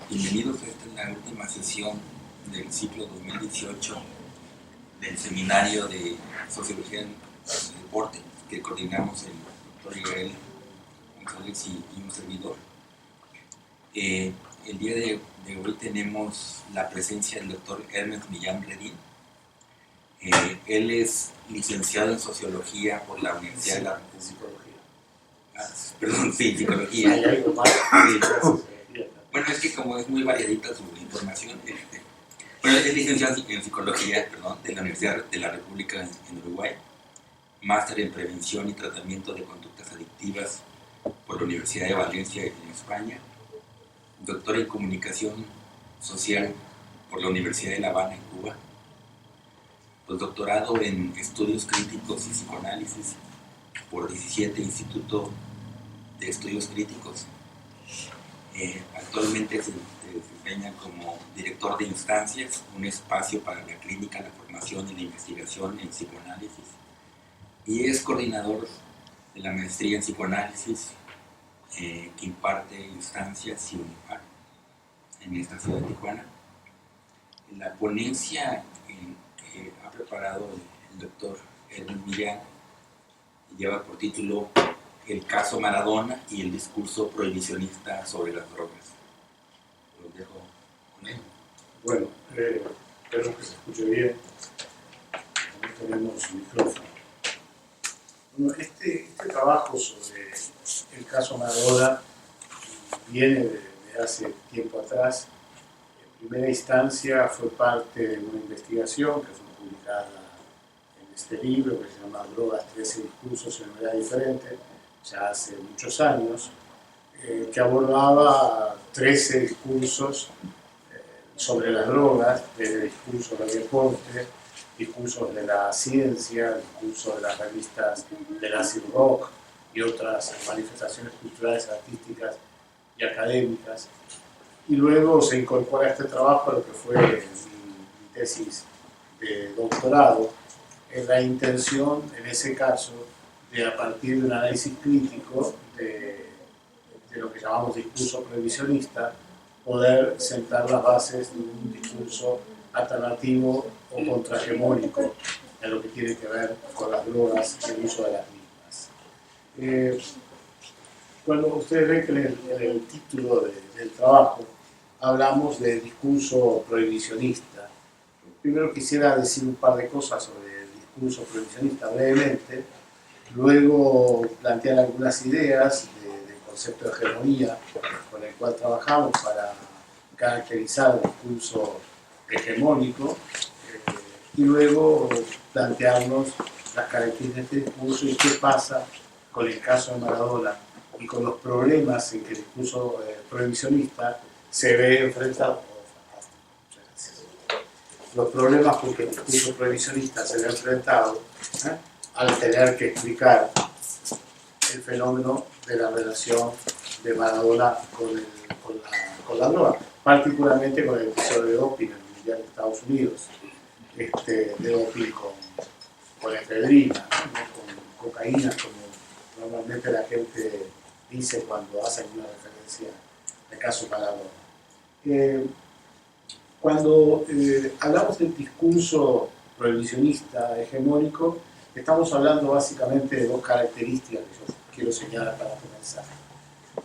Bienvenidos a esta, la última sesión del ciclo 2018 del seminario de Sociología del Deporte que coordinamos el doctor Israel González y un servidor. El día de hoy tenemos la presencia del doctor Ernest Millán Redín. Él es licenciado en Sociología por la Universidad de la Psicología. Sí. Bueno, es que como es muy variadita su información, bueno, es licenciado en Psicología, de la Universidad de la República en Uruguay, máster en Prevención y Tratamiento de Conductas Adictivas por la Universidad de Valencia en España, doctor en Comunicación Social por la Universidad de La Habana en Cuba, postdoctorado en Estudios Críticos y Psicoanálisis por 17 Instituto de Estudios Críticos. Actualmente se desempeña como director de Instancias, un espacio para la clínica, la formación y la investigación en psicoanálisis, y es coordinador de la maestría en psicoanálisis que imparte Instancias y UNIPAR en esta ciudad de Tijuana. La ponencia que ha preparado el doctor Ernest Millán lleva por título El caso Maradona y el discurso prohibicionista sobre las drogas. Los dejo con él. Bueno, espero que se escuche bien. También tenemos micrófono. Bueno, este trabajo sobre el caso Maradona viene de hace tiempo atrás. En primera instancia fue parte de una investigación que fue publicada en este libro que se llama Drogas, 13 discursos en una edad diferente, ya hace muchos años, que abordaba 13 discursos sobre las drogas, desde discursos del deporte, discursos de la ciencia, discursos de las revistas del acid rock y otras manifestaciones culturales, artísticas y académicas. Y luego se incorpora a este trabajo a lo que fue mi tesis de doctorado, en la intención, en ese caso, de a partir de un análisis crítico de lo que llamamos discurso prohibicionista, poder sentar las bases de un discurso alternativo o contrahegemónico en lo que tiene que ver con las drogas y el uso de las mismas. Cuando ustedes ven que en el título del trabajo hablamos de discurso prohibicionista, primero quisiera decir un par de cosas sobre el discurso prohibicionista brevemente, luego plantear algunas ideas del concepto de hegemonía con el cual trabajamos para caracterizar el discurso hegemónico y luego plantearnos las características de este discurso y qué pasa con el caso de Maradona y con los problemas en que el discurso prohibicionista se ve enfrentado. Muchas gracias. Los problemas con que el discurso prohibicionista se ve enfrentado al tener que explicar el fenómeno de la relación de Maradona con la droga, particularmente con el episodio de doping en el Mundial de Estados Unidos, de doping con efedrina, ¿no? Con cocaína, como normalmente la gente dice cuando hace una referencia al caso Maradona. Cuando hablamos del discurso prohibicionista hegemónico, estamos hablando básicamente de dos características que yo quiero señalar para comenzar.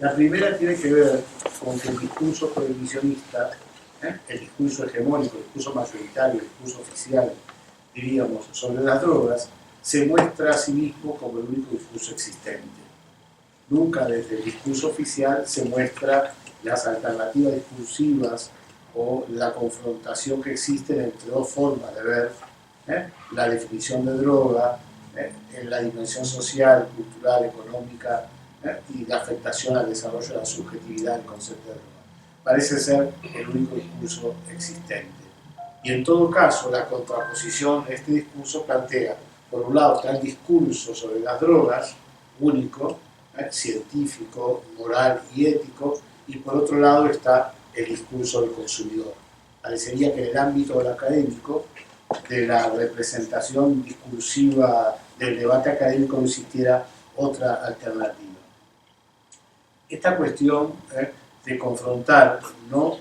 La primera tiene que ver con que el discurso prohibicionista, el discurso hegemónico, el discurso mayoritario, el discurso oficial, diríamos, sobre las drogas, se muestra a sí mismo como el único discurso existente. Nunca desde el discurso oficial se muestra las alternativas discursivas o la confrontación que existen entre dos formas de ver la definición de droga, en la dimensión social, cultural, económica y la afectación al desarrollo de la subjetividad del concepto de droga. Parece ser el único discurso existente. Y en todo caso, la contraposición de este discurso plantea, por un lado, está el discurso sobre las drogas, único, científico, moral y ético, y por otro lado está el discurso del consumidor. Parecería que en el ámbito del académico, de la representación discursiva del debate académico, no existiera otra alternativa. Esta cuestión de confrontar no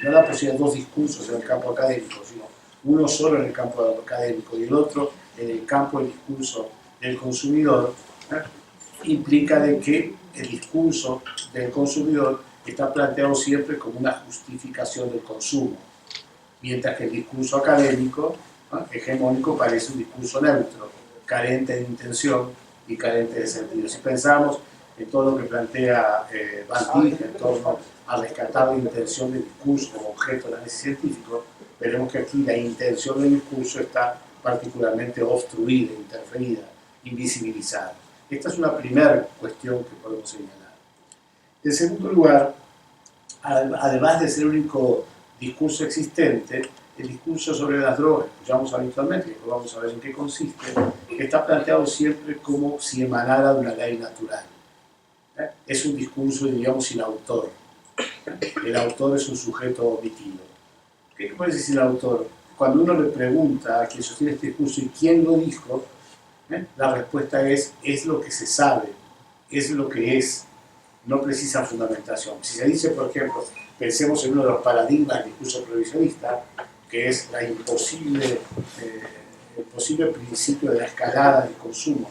la posibilidad de dos discursos en el campo académico, sino uno solo en el campo académico y el otro en el campo del discurso del consumidor, implica de que el discurso del consumidor está planteado siempre como una justificación del consumo, mientras que el discurso académico, hegemónico, parece un discurso neutro, carente de intención y carente de sentido. Si pensamos en todo lo que plantea Van Dijk en torno a rescatar la intención del discurso como objeto del análisis científico, veremos que aquí la intención del discurso está particularmente obstruida, interferida, invisibilizada. Esta es una primera cuestión que podemos señalar. En segundo lugar, además de ser el único discurso existente, el discurso sobre las drogas, que escuchamos habitualmente, y después vamos a ver en qué consiste, está planteado siempre como si emanara de una ley natural. Es un discurso, digamos, sin autor. El autor es un sujeto omitido. ¿Qué puede decir el autor? Cuando uno le pregunta a quien sostiene este discurso y quién lo dijo, la respuesta es lo que se sabe, es lo que es, no precisa fundamentación. Si se dice, por ejemplo, pensemos en uno de los paradigmas del discurso prohibicionista, que es el posible principio de la escalada del consumo,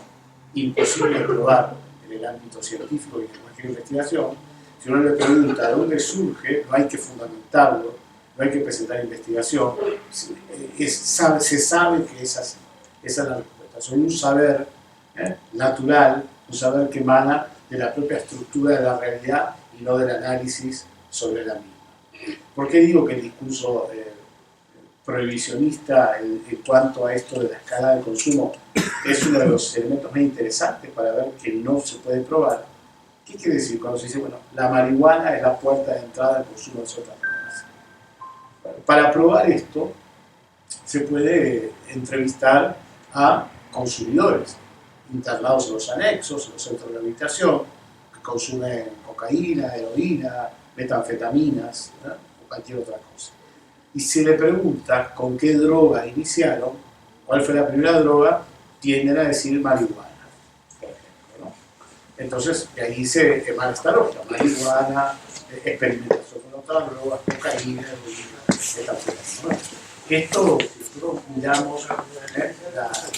imposible de probar en el ámbito científico y en cualquier investigación. Si uno le pregunta de dónde surge, no hay que fundamentarlo, no hay que presentar investigación, se sabe que es así. Esa es la respuesta. Son un saber natural, un saber que emana de la propia estructura de la realidad y no del análisis sobre la misma. ¿Por qué digo que el discurso prohibicionista en cuanto a esto de la escala del consumo es uno de los elementos más interesantes para ver que no se puede probar? ¿Qué quiere decir cuando se dice, bueno, la marihuana es la puerta de entrada al consumo de otras drogas? Bueno, para probar esto, se puede entrevistar a consumidores internados en los anexos, en los centros de rehabilitación, que consumen cocaína, heroína, metanfetaminas, ¿no? O cualquier otra cosa. Y se le pregunta con qué droga iniciaron, cuál fue la primera droga, tienden a decir marihuana, por ejemplo, ¿no? Entonces, de ahí se emana esta lógica: marihuana, experimentación con otras drogas, cocaína, heroína, metanfetamina, ¿no? Esto, si nosotros miramos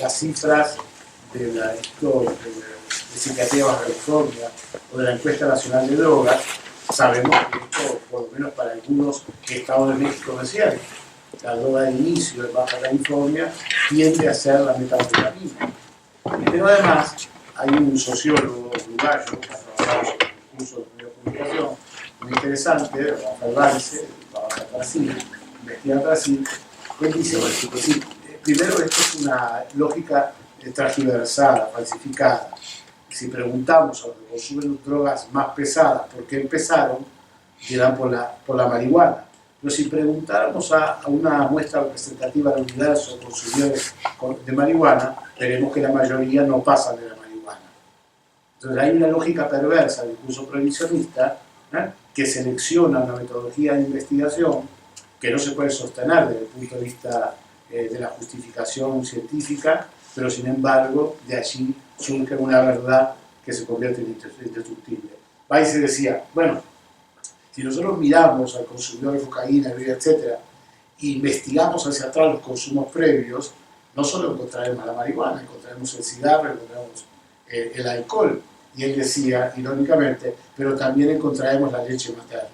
las cifras de la de Psiquiatría Baja California o de la Encuesta Nacional de Drogas, sabemos que esto, por lo menos para algunos estados de México decían, la droga de inicio en Baja California tiende a ser la metanfetamina. Pero además hay un sociólogo uruguayo que ha trabajado sobre el curso de medio de comunicación muy interesante, Rafael Valse, trabaja en Brasil, investiga en Brasil. Él dice, bueno, sí, primero esto es una lógica transversada, falsificada. Si preguntamos a los que consumen drogas más pesadas por qué empezaron, dirán por la marihuana. Pero si preguntáramos a una muestra representativa del universo de consumidores de marihuana, veremos que la mayoría no pasan de la marihuana. Entonces hay una lógica perversa del discurso prohibicionista, que selecciona una metodología de investigación que no se puede sostener desde el punto de vista de la justificación científica, pero sin embargo de allí surge una verdad que se convierte en indestructible. Weiss decía, bueno, si nosotros miramos al consumidor de cocaína, etc., e investigamos hacia atrás los consumos previos, no solo encontraremos la marihuana, encontraremos el cigarro, encontraremos el alcohol. Y él decía, irónicamente, pero también encontraremos la leche materna.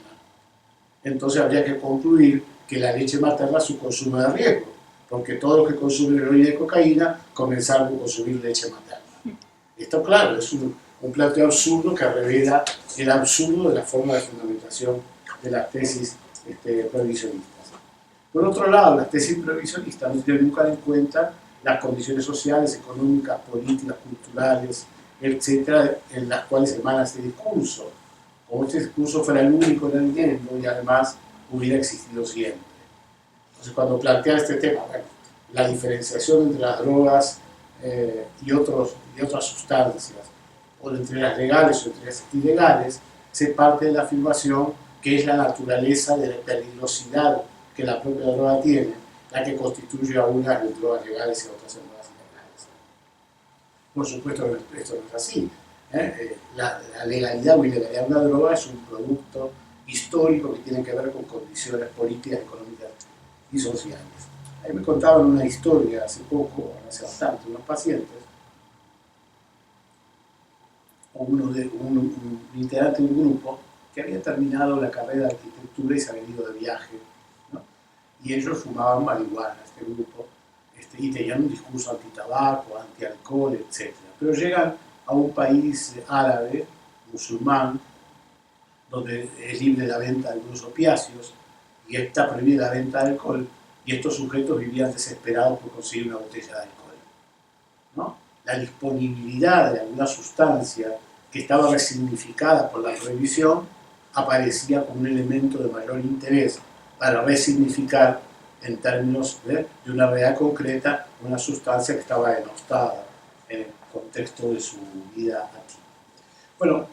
Entonces habría que concluir que la leche materna es un consumo de riesgo, porque todos los que consumen heroína y cocaína comenzaron a consumir leche materna. Esto, claro, es un planteo absurdo que revela el absurdo de la forma de fundamentación de las tesis prohibicionistas. Por otro lado, las tesis prohibicionistas no tienen nunca en cuenta las condiciones sociales, económicas, políticas, culturales, etcétera, en las cuales emana este discurso. Como este discurso fuera el único en el mundo y además hubiera existido siempre. Entonces, cuando plantea este tema, bueno, la diferenciación entre las drogas y otras sustancias, o entre las legales o entre las ilegales, se parte de la afirmación que es la naturaleza de la peligrosidad que la propia droga tiene, la que constituye a unas en drogas legales y otras en drogas ilegales. Por supuesto que esto no es así. La legalidad o ilegalidad de una droga es un producto históricos que tienen que ver con condiciones políticas, económicas y sociales. Ahí me contaban una historia hace poco, hace bastante, unos pacientes, un integrante de un grupo que había terminado la carrera de arquitectura y se había ido de viaje, ¿no? Y ellos fumaban marihuana, este grupo, y tenían un discurso antitabaco, antialcohol, etc. Pero llegan a un país árabe, musulmán, donde es libre la venta de algunos opiáceos y está prohibida la venta de alcohol, y estos sujetos vivían desesperados por conseguir una botella de alcohol, ¿no? La disponibilidad de alguna sustancia que estaba resignificada por la prohibición aparecía como un elemento de mayor interés para resignificar en términos de una realidad concreta una sustancia que estaba denostada en el contexto de su vida aquí. Bueno,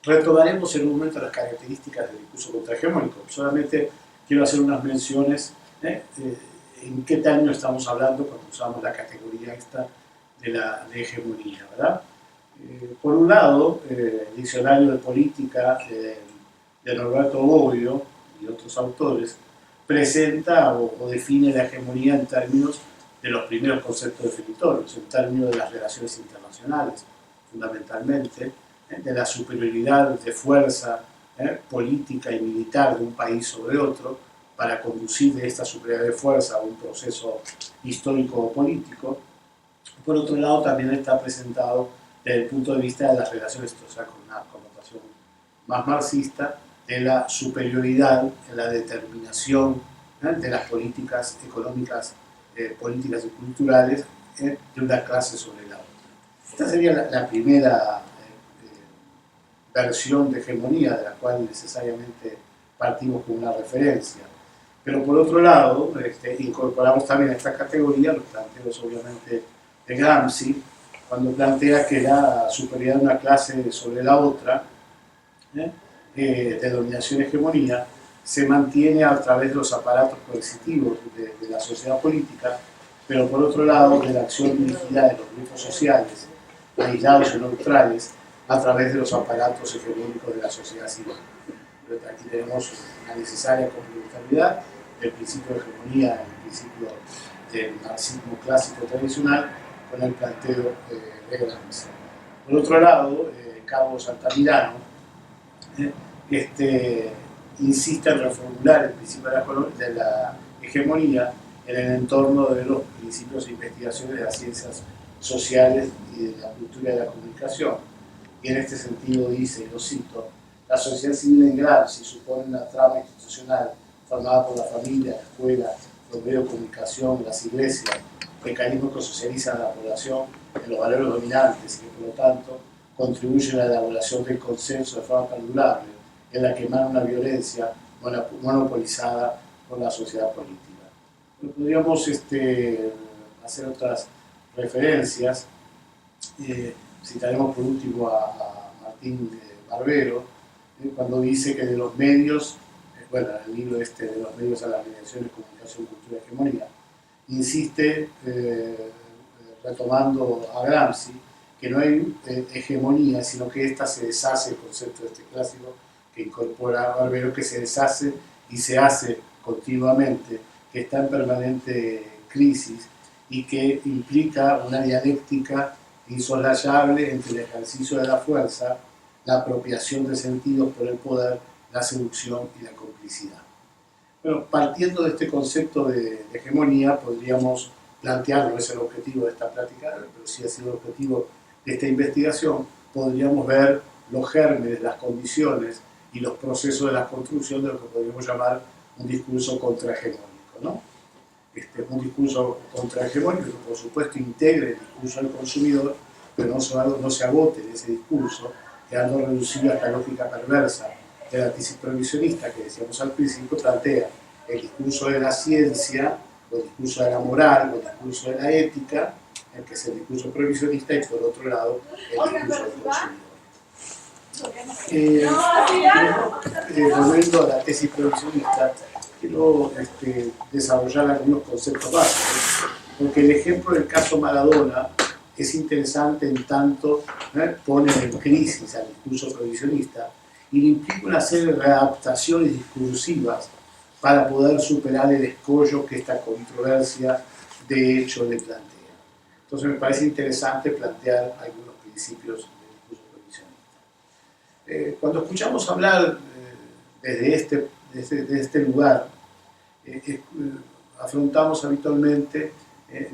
retomaremos en un momento las características del discurso contrahegemónico. Solamente quiero hacer unas menciones en qué término estamos hablando cuando usamos la categoría esta de hegemonía, ¿verdad? Por un lado, el diccionario de política de Norberto Bobbio y otros autores presenta o define la hegemonía en términos de los primeros conceptos definitorios, en términos de las relaciones internacionales, fundamentalmente, de la superioridad de fuerza política y militar de un país sobre otro para conducir de esta superioridad de fuerza a un proceso histórico o político. Por otro lado, también está presentado desde el punto de vista de las relaciones, o sea, con una connotación más marxista, de la superioridad en la determinación de las políticas económicas, políticas y culturales de una clase sobre la otra. Esta sería la primera versión de hegemonía de la cual necesariamente partimos con una referencia. Pero por otro lado, incorporamos también a esta categoría los planteos obviamente de Gramsci, cuando plantea que la superioridad de una clase sobre la otra, de dominación hegemonía, se mantiene a través de los aparatos coercitivos de la sociedad política, pero por otro lado de la acción dirigida de los grupos sociales, aislados o neutrales, a través de los aparatos hegemónicos de la sociedad civil. Aquí tenemos una necesaria complementariedad del principio de hegemonía, el principio del marxismo clásico tradicional, con el planteo de Gramsci. Por otro lado, Carlos Altamirano insiste en reformular el principio de la hegemonía en el entorno de los principios de investigación de las ciencias sociales y de la cultura de la comunicación. Y en este sentido dice, y lo cito, la sociedad civil en Gramsci supone una trama institucional formada por la familia, la escuela, los medios de comunicación, las iglesias, mecanismos que socializan a la población en los valores dominantes y que por lo tanto contribuyen a la elaboración del consenso de forma perdurable en la que emana una violencia monopolizada por la sociedad política. Pero podríamos hacer otras referencias. Citaremos por último a Martín Barbero, cuando dice que de los medios, bueno, el libro de los medios a las mediaciones, comunicación, cultura y hegemonía, insiste, retomando a Gramsci, que no hay hegemonía, sino que ésta se deshace, el concepto de este clásico que incorpora Barbero, que se deshace y se hace continuamente, que está en permanente crisis y que implica una dialéctica insoslayable entre el ejercicio de la fuerza, la apropiación de sentidos por el poder, la seducción y la complicidad. Bueno, partiendo de este concepto de hegemonía, podríamos plantear, no es el objetivo de esta plática, pero sí ha sido el objetivo de esta investigación, podríamos ver los gérmenes, las condiciones y los procesos de la construcción de lo que podríamos llamar un discurso contrahegemónico, ¿no? Un discurso contrahegemónico que por supuesto integre el discurso del consumidor, pero no se agote en ese discurso, quedando reducido a esta lógica perversa de la tesis prohibicionista que decíamos al principio, plantea el discurso de la ciencia, o el discurso de la moral, o el discurso de la ética, el que es el discurso prohibicionista, y por otro lado el discurso del consumidor. Volviendo a la tesis prohibicionista, quiero desarrollar algunos conceptos básicos, porque el ejemplo del caso Maradona es interesante en tanto pone en crisis al discurso prohibicionista y le implica una serie de readaptaciones discursivas para poder superar el escollo que esta controversia de hecho le plantea. Entonces me parece interesante plantear algunos principios del discurso prohibicionista. Cuando escuchamos hablar desde este lugar, afrontamos habitualmente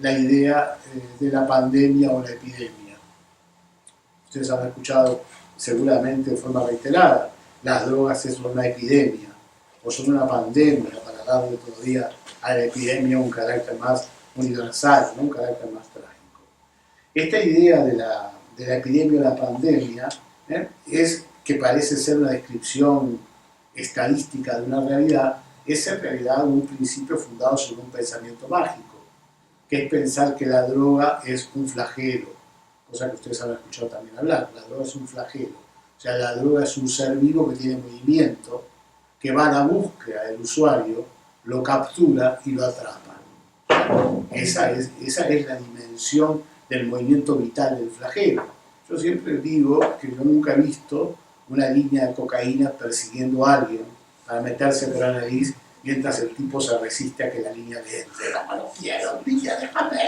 la idea de la pandemia o la epidemia. Ustedes han escuchado seguramente de forma reiterada, las drogas son una epidemia o son una pandemia, para darle todavía a la epidemia un carácter más universal, ¿no? Un carácter más trágico. Esta idea de la epidemia o la pandemia es que parece ser una descripción estadística de una realidad, es en realidad un principio fundado sobre un pensamiento mágico, que es pensar que la droga es un flagelo, cosa que ustedes han escuchado también hablar. La droga es un flagelo, o sea, la droga es un ser vivo que tiene movimiento, que va a la búsqueda del usuario, lo captura y lo atrapa. Esa es la dimensión del movimiento vital del flagelo. Yo siempre digo que yo nunca he visto una línea de cocaína persiguiendo a alguien para meterse por la nariz mientras el tipo se resiste a que la línea le entre. No lo quiero, niña, déjame.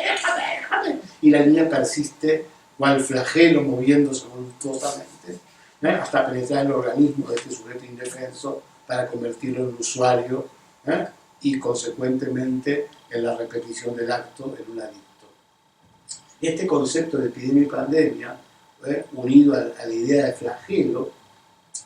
Y la línea persiste cual flagelo moviéndose voluptuosamente, hasta penetrar el organismo de este sujeto indefenso para convertirlo en usuario y consecuentemente en la repetición del acto en un adicto. Este concepto de epidemia y pandemia, unido a la idea de flagelo,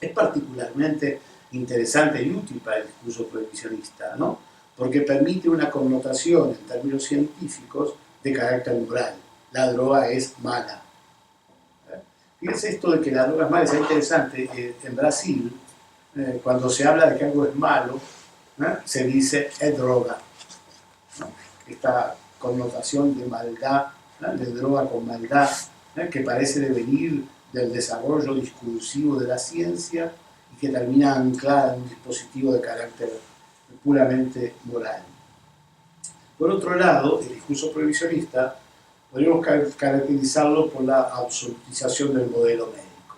es particularmente interesante y útil para el discurso prohibicionista, ¿no? Porque permite una connotación en términos científicos de carácter moral. La droga es mala. Fíjense esto de que la droga es mala, es interesante. En Brasil, cuando se habla de que algo es malo, se dice es droga, ¿no? Esta connotación de maldad, de droga con maldad, que parece devenir del desarrollo discursivo de la ciencia y que termina anclada en un dispositivo de carácter puramente moral. Por otro lado, el discurso prohibicionista podríamos caracterizarlo por la absolutización del modelo médico.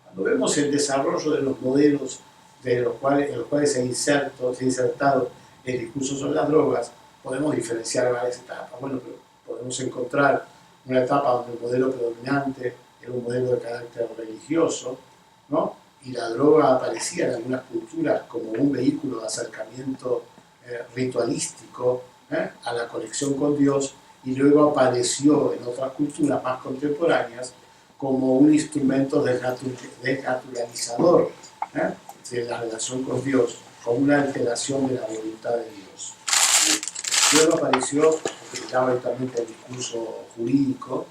Cuando vemos el desarrollo de los modelos en los cuales se ha insertado el discurso sobre las drogas, podemos diferenciar varias etapas. Bueno, pero podemos encontrar una etapa donde el modelo predominante era un modelo de carácter religioso, ¿no? Y la droga aparecía en algunas culturas como un vehículo de acercamiento ritualístico a la conexión con Dios, y luego apareció en otras culturas más contemporáneas como un instrumento desnaturalizador de la relación con Dios, como una alteración de la voluntad de Dios. Luego apareció lo que se llama habitualmente el discurso jurídico,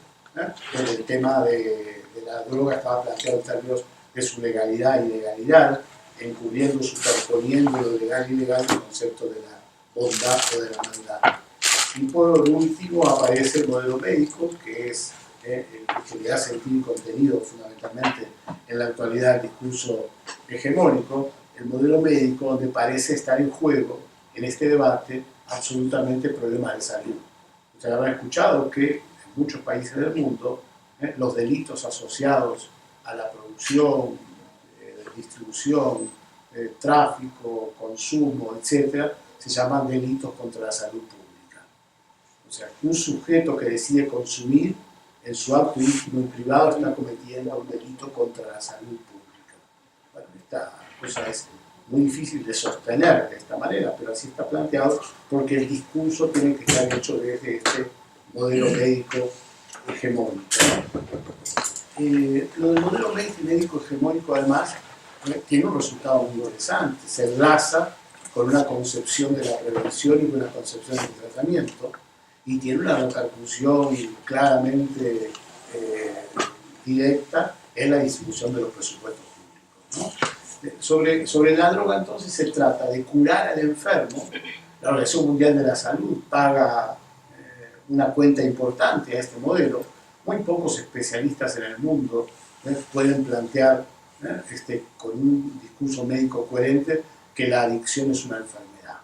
donde el tema de la droga estaba planteado en términos de su legalidad y ilegalidad, encubriendo, superponiendo lo legal y ilegal el concepto de la bondad o de la maldad. Y por último aparece el modelo médico, que es el que le da sentido y contenido fundamentalmente en la actualidad del discurso hegemónico, el modelo médico donde parece estar en juego en este debate absolutamente problemas de salud. Ustedes habrán escuchado que en muchos países del mundo los delitos asociados a la producción, distribución, tráfico, consumo, etc., se llaman delitos contra la salud pública. O sea, un sujeto que decide consumir en su acto íntimo y privado está cometiendo un delito contra la salud pública. Bueno, esta cosa es muy difícil de sostener de esta manera, pero así está planteado porque el discurso tiene que estar hecho desde este modelo médico hegemónico. Lo del modelo médico hegemónico, además, tiene un resultado muy interesante. Se enlaza con una concepción de la prevención y con una concepción del tratamiento, y tiene una repercusión claramente directa en la distribución de los presupuestos públicos, ¿no? Sobre la droga, entonces, se trata de curar al enfermo. La Organización Mundial de la Salud paga una cuenta importante a este modelo. Muy pocos especialistas en el mundo pueden plantear con un discurso médico coherente que la adicción es una enfermedad,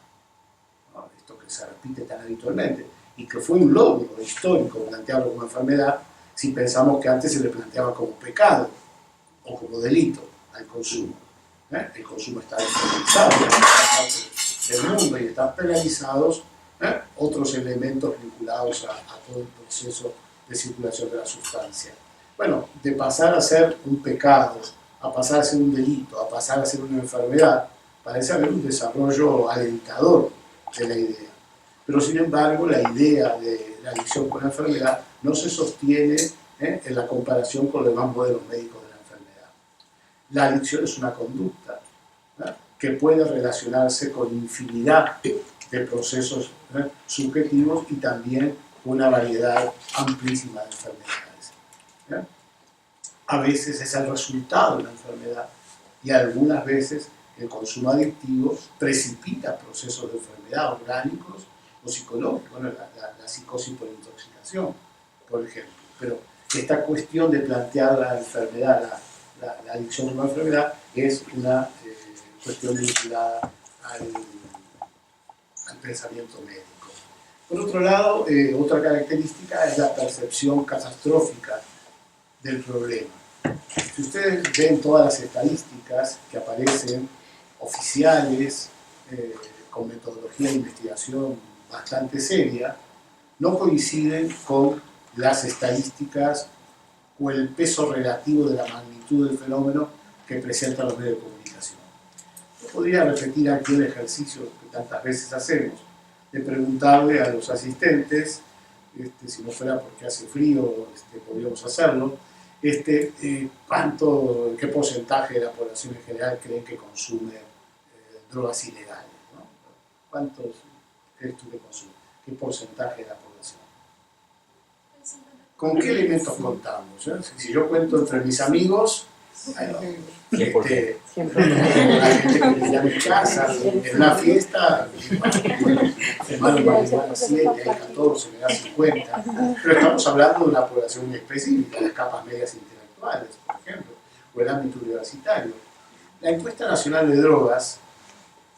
¿no? Esto que se repite tan habitualmente y que fue un logro histórico plantearlo como enfermedad, si pensamos que antes se le planteaba como pecado o como delito al consumo. El consumo está despenalizado en esta parte del mundo y están penalizados otros elementos vinculados a todo el proceso de circulación de la sustancia. Bueno, de pasar a ser un pecado, a pasar a ser un delito, a pasar a ser una enfermedad, parece haber un desarrollo alentador de la idea. Pero sin embargo, la idea de la adicción con la enfermedad no se sostiene en la comparación con los demás modelos médicos de la enfermedad. La adicción es una conducta que puede relacionarse con infinidad de procesos subjetivos y también una variedad amplísima de enfermedades. A veces es el resultado de la enfermedad y algunas veces el consumo adictivo precipita procesos de enfermedad orgánicos o psicológicos, bueno, la psicosis por intoxicación, por ejemplo. Pero esta cuestión de plantear la enfermedad, la adicción como enfermedad, es una cuestión vinculada al pensamiento médico. Por otro lado, otra característica es la percepción catastrófica del problema. Si ustedes ven todas las estadísticas que aparecen oficiales, con metodología de investigación bastante seria, no coinciden con las estadísticas o el peso relativo de la magnitud del fenómeno que presentan los medios de comunicación. Yo podría repetir aquí el ejercicio que tantas veces hacemos, de preguntarle a los asistentes, si no fuera porque hace frío, podríamos hacerlo, qué porcentaje de la población en general creen que consume drogas ilegales, ¿no? ¿Cuántos crees tú que consume? ¿Qué porcentaje de la población? ¿Con qué elementos contamos? Si yo cuento entre mis amigos, la gente que viene a mi casa, en una fiesta, hermano marihuana 7, hay 14, me da 50, pero estamos hablando de una población muy específica, las capas medias intelectuales, por ejemplo, o el ámbito universitario. La encuesta nacional de drogas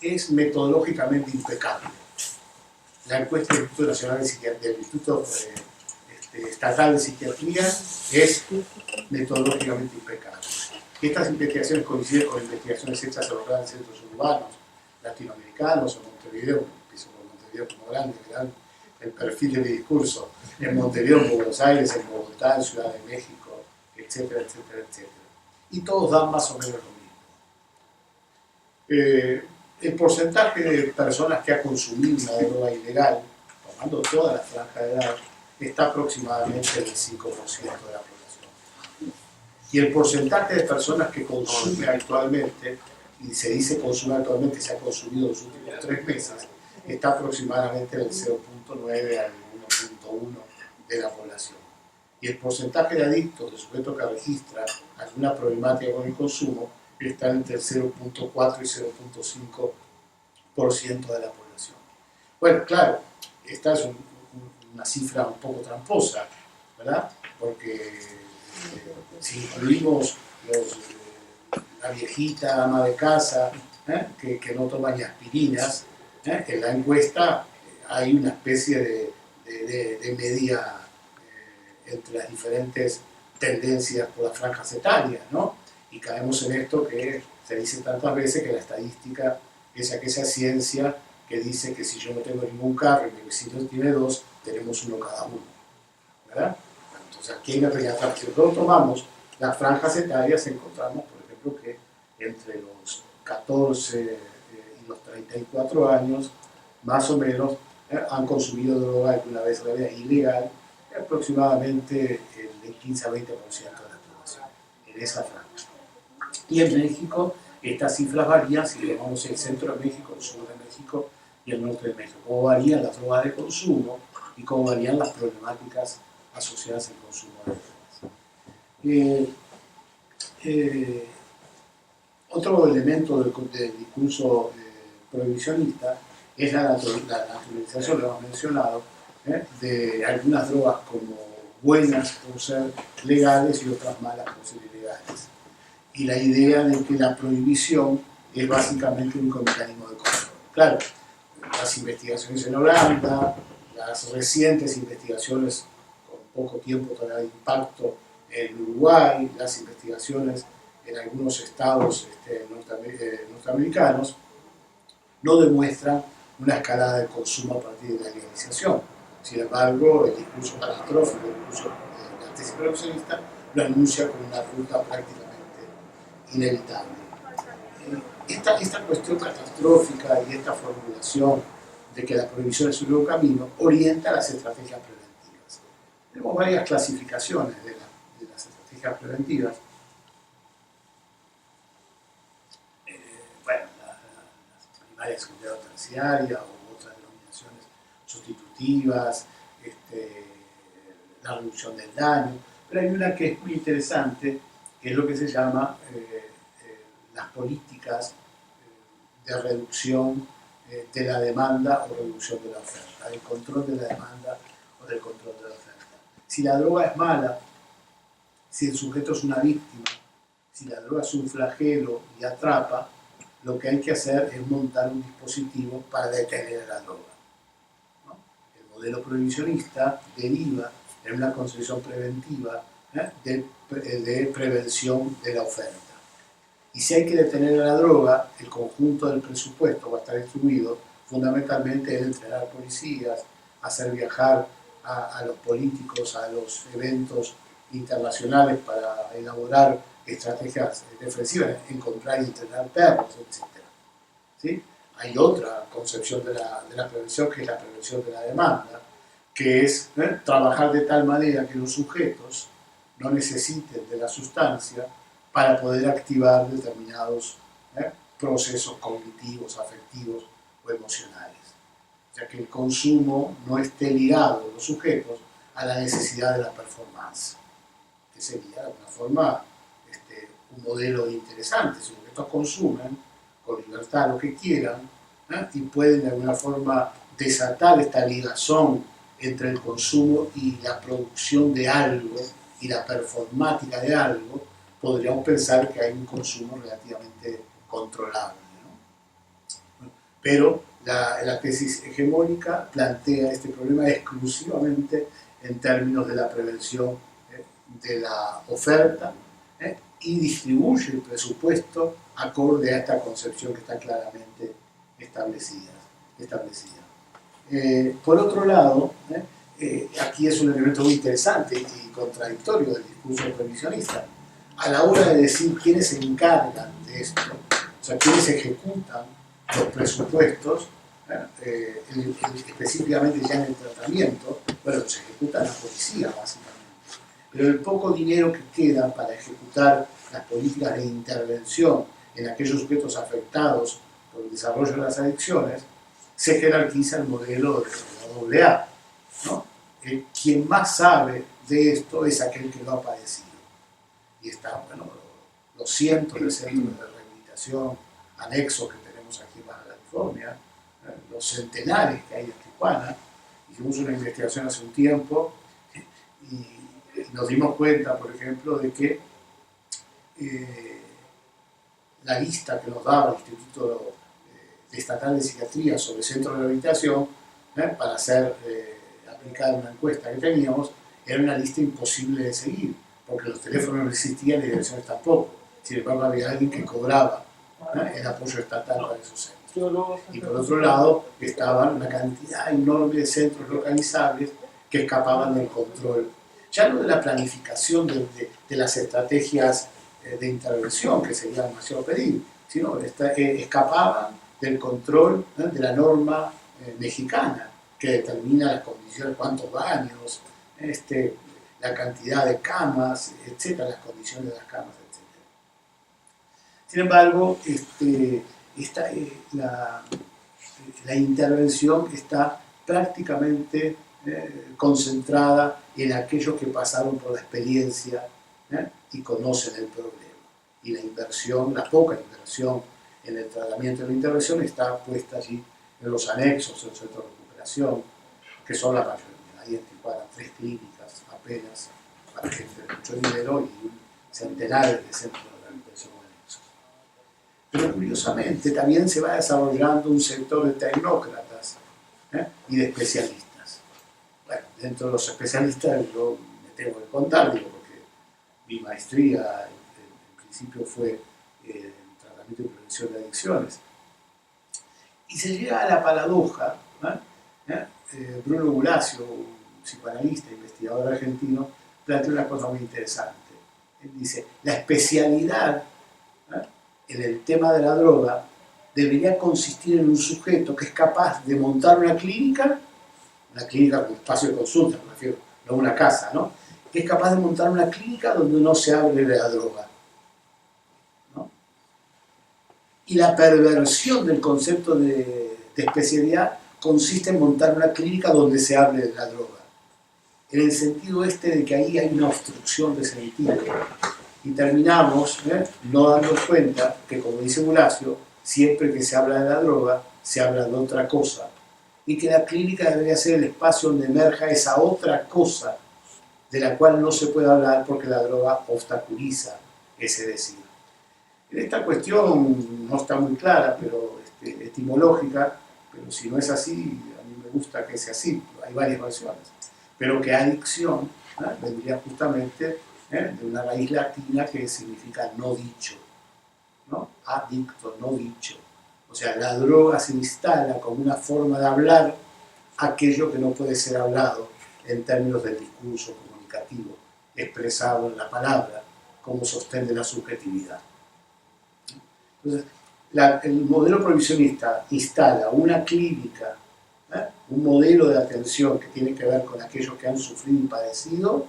es metodológicamente impecable. La encuesta del Instituto Nacional de Psiquiatría, del Instituto Estatal de Psiquiatría, es metodológicamente impecable. Estas investigaciones coinciden con investigaciones hechas en los grandes centros urbanos latinoamericanos, en Montevideo, empiezo por Montevideo como grande, vean el perfil de mi discurso, en Montevideo, en Buenos Aires, en Bogotá, en Ciudad de México, etcétera, etcétera, etcétera. Y todos dan más o menos lo mismo. El porcentaje de personas que ha consumido una droga ilegal, tomando toda la franja de edad, está aproximadamente en el 5% de la población. Y el porcentaje de personas que consume actualmente, y se dice consume actualmente, se ha consumido en los últimos 3 meses, está aproximadamente en el 0.9 al 1.1 de la población. Y el porcentaje de adictos, de sujetos que registran alguna problemática con el consumo, está entre el 0.4 y 0.5% de la población. Bueno, claro, esta es una cifra un poco tramposa, ¿verdad? Porque si incluimos la viejita ama de casa que no toma ni aspirinas, en la encuesta hay una especie de media entre las diferentes tendencias por las franjas etarias, ¿no? Y caemos en esto que se dice tantas veces, que la estadística es aquella ciencia que dice que si yo no tengo ningún carro y mi vecino tiene 2, tenemos uno cada uno, ¿verdad? Entonces aquí hay una pequeña franja. Si nosotros tomamos las franjas etarias, encontramos, por ejemplo, que entre los 14 y los 34 años, más o menos, han consumido droga alguna vez en la vida ilegal, aproximadamente el 15 a 20% de la población, en esa franja. Y en México, estas cifras varían si tomamos el centro de México, el sur de México y el norte de México. Cómo varían las drogas de consumo y cómo varían las problemáticas asociadas al consumo de drogas. Otro elemento del discurso prohibicionista es la naturalización, lo hemos mencionado, de algunas drogas como buenas por ser legales y otras malas por ser ilegales. Y la idea de que la prohibición es básicamente un único mecanismo de control. Claro, las investigaciones en Holanda, las recientes investigaciones con poco tiempo todavía de impacto en Uruguay, las investigaciones en algunos estados norteamericanos no demuestran una escalada del consumo a partir de la legalización. Sin embargo, el discurso catastrófico, el discurso de la tesis prohibicionista, lo anuncia como una ruta prácticamente inevitable. Esta cuestión catastrófica y esta formulación de que la prohibición es un nuevo camino orienta las estrategias preventivas. Tenemos varias clasificaciones de las estrategias preventivas. Bueno, la primaria, secundaria o terciaria, o otras denominaciones sustitutivas, la reducción del daño, pero hay una que es muy interesante, que es lo que se llama las políticas de reducción de la demanda o reducción de la oferta, el control de la demanda o del control de la oferta. Si la droga es mala, si el sujeto es una víctima, si la droga es un flagelo y atrapa, lo que hay que hacer es montar un dispositivo para detener a la droga, ¿no? El modelo prohibicionista deriva en una concepción preventiva de prevención de la oferta. Y si hay que detener a la droga, el conjunto del presupuesto va a estar distribuido fundamentalmente en entrenar policías, hacer viajar a los políticos a los eventos internacionales para elaborar estrategias defensivas, encontrar y entrenar perros, etc. ¿Sí? Hay otra concepción de la prevención, que es la prevención de la demanda, que es trabajar de tal manera que los sujetos no necesiten de la sustancia para poder activar determinados procesos cognitivos, afectivos o emocionales. O sea, que el consumo no esté ligado de los sujetos a la necesidad de la performance, que sería de alguna forma un modelo interesante. Si los sujetos consumen con libertad lo que quieran y pueden de alguna forma desatar esta ligazón entre el consumo y la producción de algo y la performática de algo, podríamos pensar que hay un consumo relativamente controlable, ¿no? Pero la tesis hegemónica plantea este problema exclusivamente en términos de la prevención de la oferta y distribuye el presupuesto acorde a esta concepción que está claramente establecida. Por otro lado, aquí es un elemento muy interesante y contradictorio del discurso previsionista. A la hora de decir quiénes se encargan de esto, o sea, quiénes ejecutan los presupuestos, específicamente ya en el tratamiento, bueno, se ejecuta la policía básicamente. Pero el poco dinero que queda para ejecutar las políticas de intervención en aquellos sujetos afectados por el desarrollo de las adicciones, se jerarquiza el modelo de la AA, ¿no? Quien más sabe de esto es aquel que lo ha padecido. Y están, bueno, los cientos de centros de rehabilitación anexos que tenemos aquí en Baja California, los centenares que hay en Tijuana. Hicimos una investigación hace un tiempo y nos dimos cuenta, por ejemplo, de que la lista que nos daba el Instituto Estatal de Psiquiatría sobre centros de rehabilitación para aplicar una encuesta que teníamos, era una lista imposible de seguir, porque los teléfonos no existían y direcciones tampoco. Sin embargo, había alguien que cobraba el apoyo estatal para esos centros. Y por otro lado, estaban una cantidad enorme de centros localizables que escapaban del control. Ya no de la planificación de las estrategias de intervención, que sería demasiado pedir, sino escapaban del control de la norma mexicana, que determina las condiciones, cuántos baños, la cantidad de camas, etcétera, las condiciones de las camas, etcétera. Sin embargo, la intervención está prácticamente concentrada en aquellos que pasaron por la experiencia y conocen el problema. Y la inversión, la poca inversión en el tratamiento de la intervención está puesta allí en los anexos, en los centros de recuperación, que son la mayoría. Hay en Tijuana 3 clínicas apenas para gente de mucho dinero y centenares de centros de rehabilitación anexos. Pero curiosamente también se va desarrollando un sector de tecnócratas y de especialistas. Bueno, dentro de los especialistas yo me tengo que contar, porque mi maestría en principio fue en tratamiento y prevención prevención de adicciones. Y se llega a la paradoja, Bruno Gulasio, un psicoanalista, investigador argentino, plantea una cosa muy interesante. Él dice, la especialidad en el tema de la droga debería consistir en un sujeto que es capaz de montar una clínica con espacio de consulta, me refiero, no una casa, ¿no? Que es capaz de montar una clínica donde no se hable de la droga, ¿no? Y la perversión del concepto de especialidad consiste en montar una clínica donde se hable de la droga, en el sentido de que ahí hay una obstrucción de sentido. Y terminamos no dando cuenta que, como dice Gulasio, siempre que se habla de la droga, se habla de otra cosa, y que la clínica debería ser el espacio donde emerja esa otra cosa de la cual no se puede hablar porque la droga obstaculiza ese decir. En esta cuestión no está muy clara, pero etimológica, pero si no es así, a mí me gusta que sea así, hay varias versiones, pero que adicción vendría justamente de una raíz latina que significa no dicho, ¿no? Adicto, no dicho. O sea, la droga se instala como una forma de hablar aquello que no puede ser hablado en términos del discurso comunicativo, expresado en la palabra, como sostén de la subjetividad. Entonces, el modelo prohibicionista instala una clínica, un modelo de atención que tiene que ver con aquellos que han sufrido y padecido,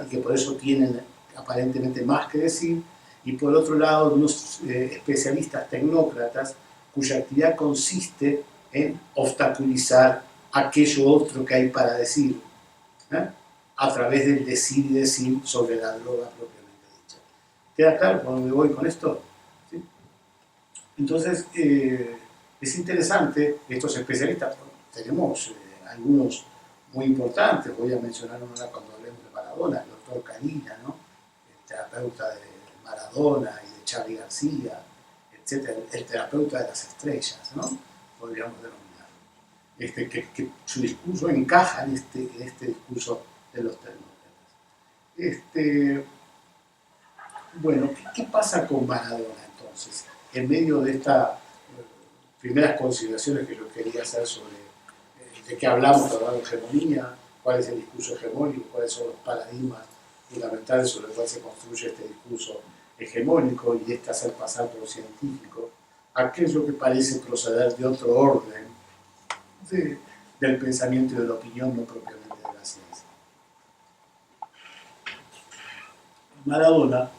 y que por eso tienen aparentemente más que decir, y por otro lado, de unos especialistas tecnócratas cuya actividad consiste en obstaculizar aquello otro que hay para decir, a través del decir y decir sobre la droga propiamente dicha. ¿Queda claro por dónde voy con esto? ¿Sí? Entonces, es interesante, estos especialistas, tenemos algunos muy importantes, voy a mencionar uno cuando hablemos de Maradona, el doctor Canina, ¿no? El terapeuta de Maradona y de Charly García, etcétera, el terapeuta de las estrellas, ¿no? Podríamos denominarlo. Que su discurso encaja en este discurso de los tecnócratas. Bueno, ¿qué pasa con Maradona entonces? En medio de estas primeras consideraciones que yo quería hacer sobre de qué hablamos hablando de hegemonía, cuál es el discurso hegemónico, cuáles son los paradigmas fundamentales sobre los cuales se construye este discurso hegemónico y hacer pasar por científico, aquello que parece proceder de otro orden del pensamiento y de la opinión, no propiamente de la ciencia. Maradona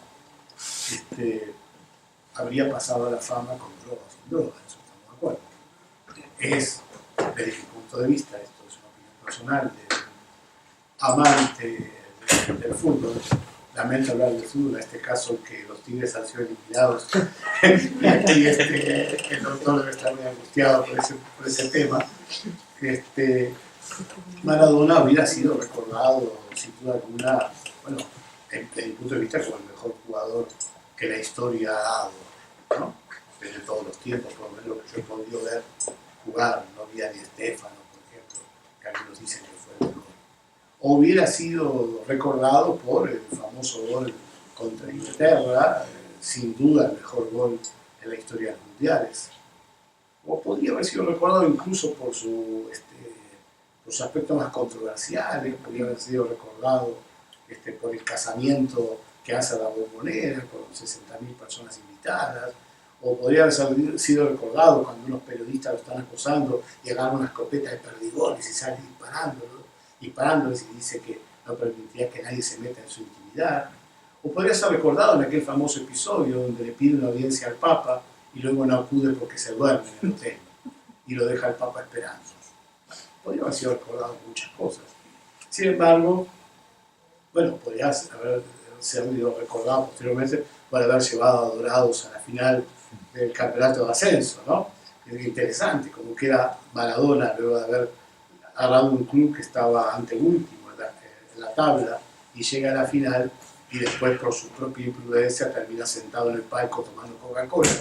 habría pasado a la fama con drogas o sin drogas, eso estamos de acuerdo. Es, desde mi punto de vista, esto es una opinión personal, de amante del fútbol. Lamento hablar del fútbol, en este caso que los Tigres han sido eliminados y el doctor debe estar muy angustiado por ese tema. Maradona hubiera sido recordado sin duda alguna, bueno, desde mi punto de vista como el mejor jugador que la historia ha dado, ¿no? Desde todos los tiempos, por lo menos lo que yo he podido ver jugar, no había ni Stéfano, por ejemplo, que algunos dicen que fue el mejor. O hubiera sido recordado por el famoso gol contra Inglaterra, sin duda el mejor gol en la historia de los mundiales. O podría haber sido recordado incluso por sus aspectos más controversiales, podría haber sido recordado por el casamiento que hace a la Bombonera, con 60.000 personas invitadas, o podría haber sido recordado cuando unos periodistas lo están acosando y agarran una escopeta de perdigones y sale disparándoles y dice que no permitiría que nadie se meta en su intimidad. O podría ser recordado en aquel famoso episodio donde le pide una audiencia al Papa y luego no acude porque se duerme en el hotel y lo deja el Papa esperando. Podría haber sido recordado muchas cosas. Sin embargo, bueno, podría haber sido recordado posteriormente por haber llevado a Dorados a la final del campeonato de ascenso, ¿no? Es interesante, como que era Maradona luego de haber agarrado un club que estaba anteúltimo en la tabla y llega a la final y después por su propia imprudencia termina sentado en el palco tomando Coca-Cola,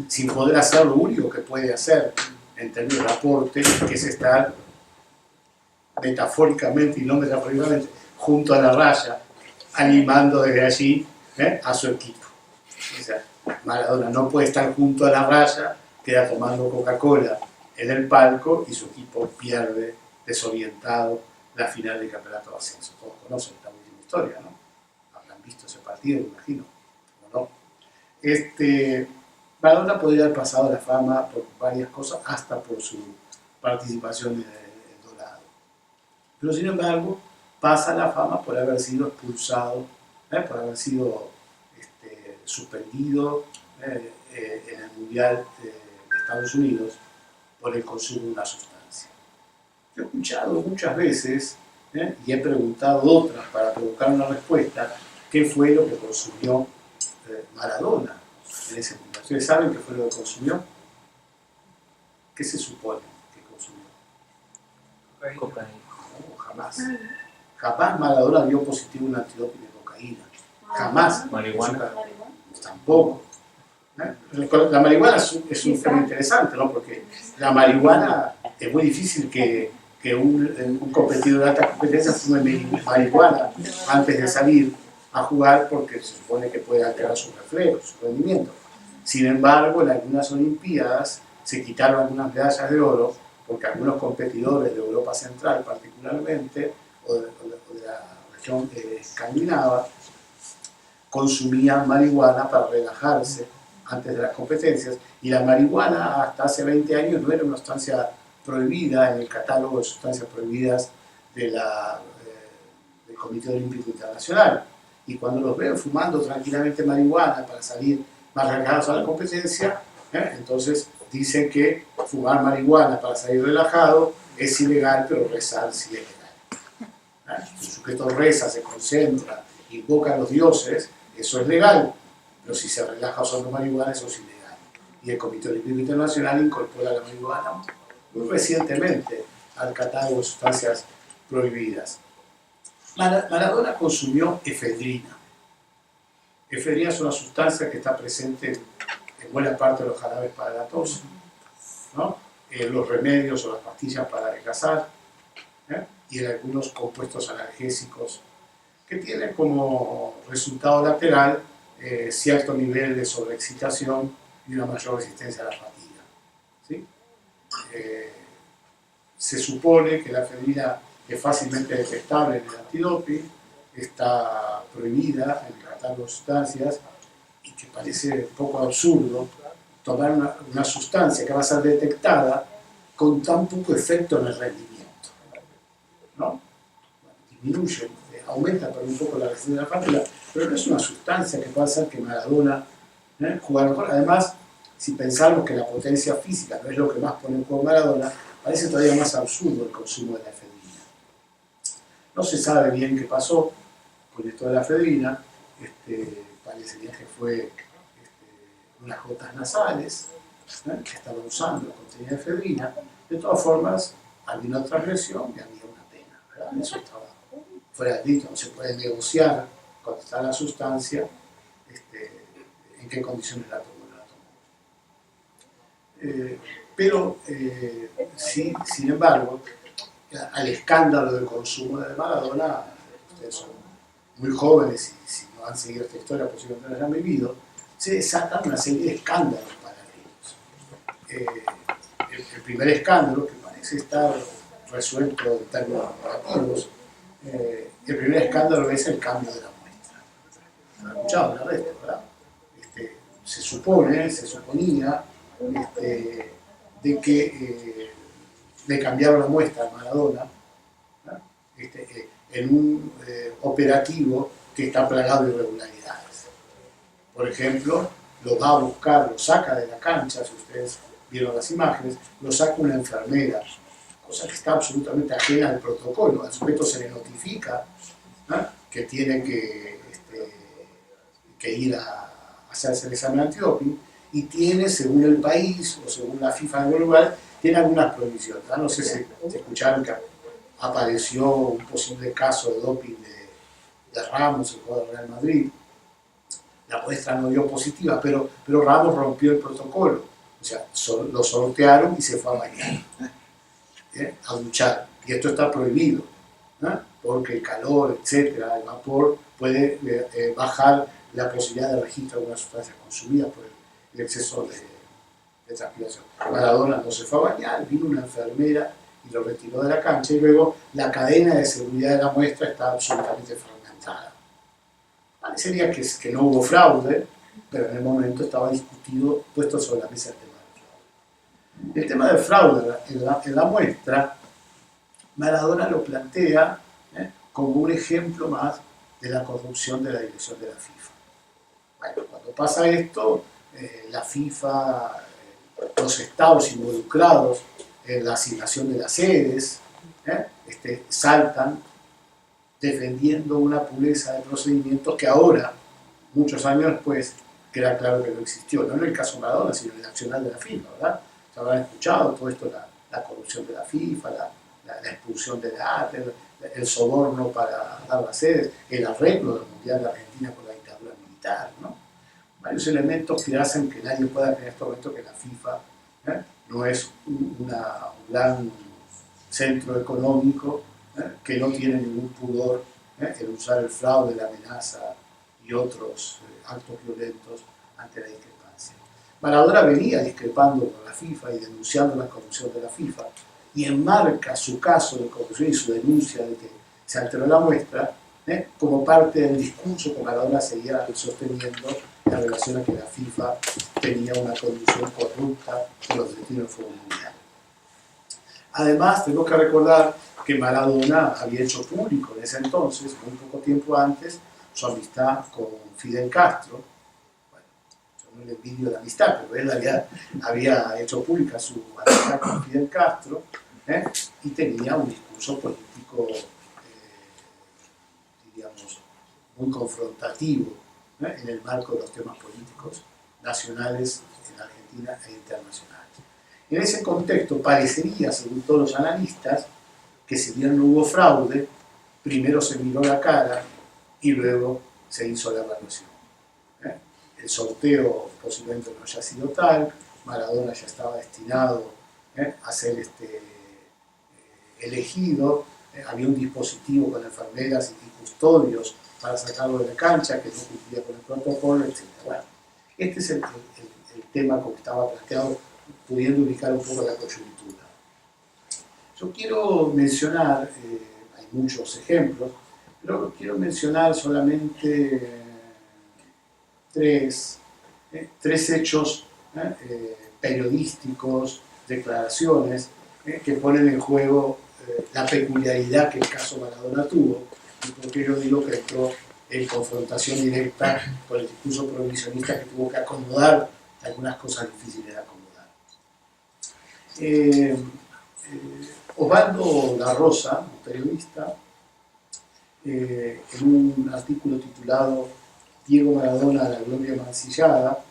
sin poder hacer lo único que puede hacer en términos de aporte, que es estar metafóricamente y no metafóricamente junto a la raya, animando desde allí a su equipo. O sea, Maradona no puede estar junto a la raya, queda tomando Coca-Cola en el palco y su equipo pierde desorientado la final del campeonato de ascenso. Todos conocen esta última historia, ¿no? Habrán visto ese partido, me imagino, ¿o no? Maradona podría haber pasado la fama por varias cosas, hasta por su participación en el Dorado. Pero sin embargo, pasa la fama por haber sido expulsado, por haber sido suspendido en el Mundial de Estados Unidos por el consumo de una sustancia. Yo he escuchado muchas veces y he preguntado otras para provocar una respuesta, ¿qué fue lo que consumió Maradona en ese Mundial? ¿Ustedes saben qué fue lo que consumió? ¿Qué se supone que consumió? Cocaína. No, jamás. Jamás Maradona dio positivo un antidoping de cocaína. Jamás. Marihuana. Tampoco. La marihuana es un tema interesante, ¿no? Porque la marihuana es muy difícil que un competidor de alta competencia fume marihuana antes de salir a jugar, porque se supone que puede alterar sus reflejos, su rendimiento. Sin embargo, en algunas Olimpiadas se quitaron algunas medallas de oro porque algunos competidores de Europa Central particularmente, o de la región escandinava, consumían marihuana para relajarse antes de las competencias, y la marihuana hasta hace 20 años no era una sustancia prohibida en el catálogo de sustancias prohibidas del Comité Olímpico Internacional. Y cuando los ven fumando tranquilamente marihuana para salir más relajados a la competencia, entonces dicen que fumar marihuana para salir relajado es ilegal, pero rezar sí es legal. Si el sujeto reza, se concentra, invoca a los dioses, eso es legal, pero si se relaja usando marihuana, eso es ilegal. Y el Comité Olímpico Internacional incorpora la marihuana muy recientemente al catálogo de sustancias prohibidas. Maradona consumió efedrina. Efedrina es una sustancia que está presente en buena parte de los jarabes para la tos, ¿no? En los remedios o las pastillas para adelgazar, y en algunos compuestos analgésicos, que tienen como resultado lateral cierto nivel de sobreexcitación y una mayor resistencia a la fatiga, ¿sí? Se supone que la efedrina es fácilmente detectable en el antidoping, está prohibida en el catálogo de sustancias, y que parece un poco absurdo tomar una sustancia que va a ser detectada con tan poco efecto en el rendimiento, ¿no? Disminuye, aumenta por un poco la resistencia a la fatiga, pero no es una sustancia que pueda hacer que Maradona jugara mejor. Además, si pensamos que la potencia física no es lo que más pone en juego Maradona, parece todavía más absurdo el consumo de la efedrina. No se sabe bien qué pasó con esto de la efedrina. Parecería que fue unas gotas nasales que estaba usando, contenía efedrina. De todas formas, había una transgresión y había una pena, ¿verdad? Eso estaba fuera del delito, no se puede negociar cuando está la sustancia en qué condiciones la tomó. Pero, sí, sin embargo, al escándalo del consumo de Maradona, ustedes son muy jóvenes y si no han seguido esta historia posiblemente no la han vivido, se desatan una serie de escándalos paralelos. El primer escándalo, que parece estar resuelto en términos negativos, el primer escándalo es el cambio de la muestra. ¿Han escuchado el resto, verdad? Se suponía de que le cambiaron la muestra a Maradona, ¿no? En un operativo que está plagado de irregularidades. Por ejemplo, lo va a buscar, lo saca de la cancha, si ustedes vieron las imágenes, lo saca una enfermera, cosa que está absolutamente ajena al protocolo. Al sujeto se le notifica, ¿no?, que tiene que ir a hacerse el examen antidoping, y tiene, según el país o según la FIFA en algún lugar, tiene algunas prohibiciones. No sé si escucharon que apareció un posible caso de doping de Ramos, el jugador del Real Madrid. La muestra no dio positiva, pero Ramos rompió el protocolo. O sea, lo sortearon y se fue a bañar, a duchar. Y esto está prohibido, porque el calor, etcétera, el vapor puede bajar la posibilidad de registro de algunas sustancias consumidas por el exceso de transpiración. Maradona no se fue a bañar, vino una enfermera y lo retiró de la cancha, y luego la cadena de seguridad de la muestra está absolutamente fragmentada. Parecería que no hubo fraude, pero en el momento estaba discutido, puesto sobre la mesa el tema del fraude. El tema del fraude en la muestra, Maradona lo plantea como un ejemplo más de la corrupción de la dirección de la FIFA. Bueno, cuando pasa esto, la FIFA, los estados involucrados en la asignación de las sedes, saltan defendiendo una pureza de procedimientos que ahora, muchos años después, queda claro que no existió, no en el caso Maradona, sino en el accionar de la FIFA, ¿verdad? Se habrán escuchado todo esto, la corrupción de la FIFA, la expulsión de la ATE, el soborno para dar las sedes, el arreglo del Mundial de Argentina con la dictadura militar, ¿no? Varios elementos que hacen que nadie pueda creer en este momento que la FIFA no es un gran centro económico que no tiene ningún pudor en usar el fraude, la amenaza y otros actos violentos ante la discrepancia. Maradona venía discrepando con la FIFA y denunciando la corrupción de la FIFA, y enmarca su caso de corrupción y su denuncia de que se alteró la muestra como parte del discurso que Maradona seguía sosteniendo en relación a que la FIFA tenía una conducción corrupta de los destinos del fútbol mundial. Además, tengo que recordar que Maradona había hecho público en ese entonces, muy poco tiempo antes, su amistad con Fidel Castro. Bueno, yo no le envidio la amistad, pero él había hecho pública su amistad con Fidel Castro, y tenía un discurso político, diríamos, muy confrontativo en el marco de los temas políticos nacionales en Argentina e internacionales. En ese contexto parecería, según todos los analistas, que si bien no hubo fraude, primero se miró la cara y luego se hizo la evaluación. El sorteo posiblemente no haya sido tal, Maradona ya estaba destinado a ser elegido, había un dispositivo con enfermeras y custodios para sacarlo de la cancha que no cumplía con el protocolo, etc. Bueno, este es el tema como estaba planteado, pudiendo ubicar un poco la coyuntura. Yo quiero mencionar, hay muchos ejemplos, pero quiero mencionar solamente tres hechos periodísticos, declaraciones, que ponen en juego la peculiaridad que el caso Maradona tuvo, y porque yo digo que entró en confrontación directa con el discurso prohibicionista, que tuvo que acomodar algunas cosas difíciles de acomodar. Osvaldo La Rosa, un periodista, en un artículo titulado Diego Maradona, la gloria mancillada,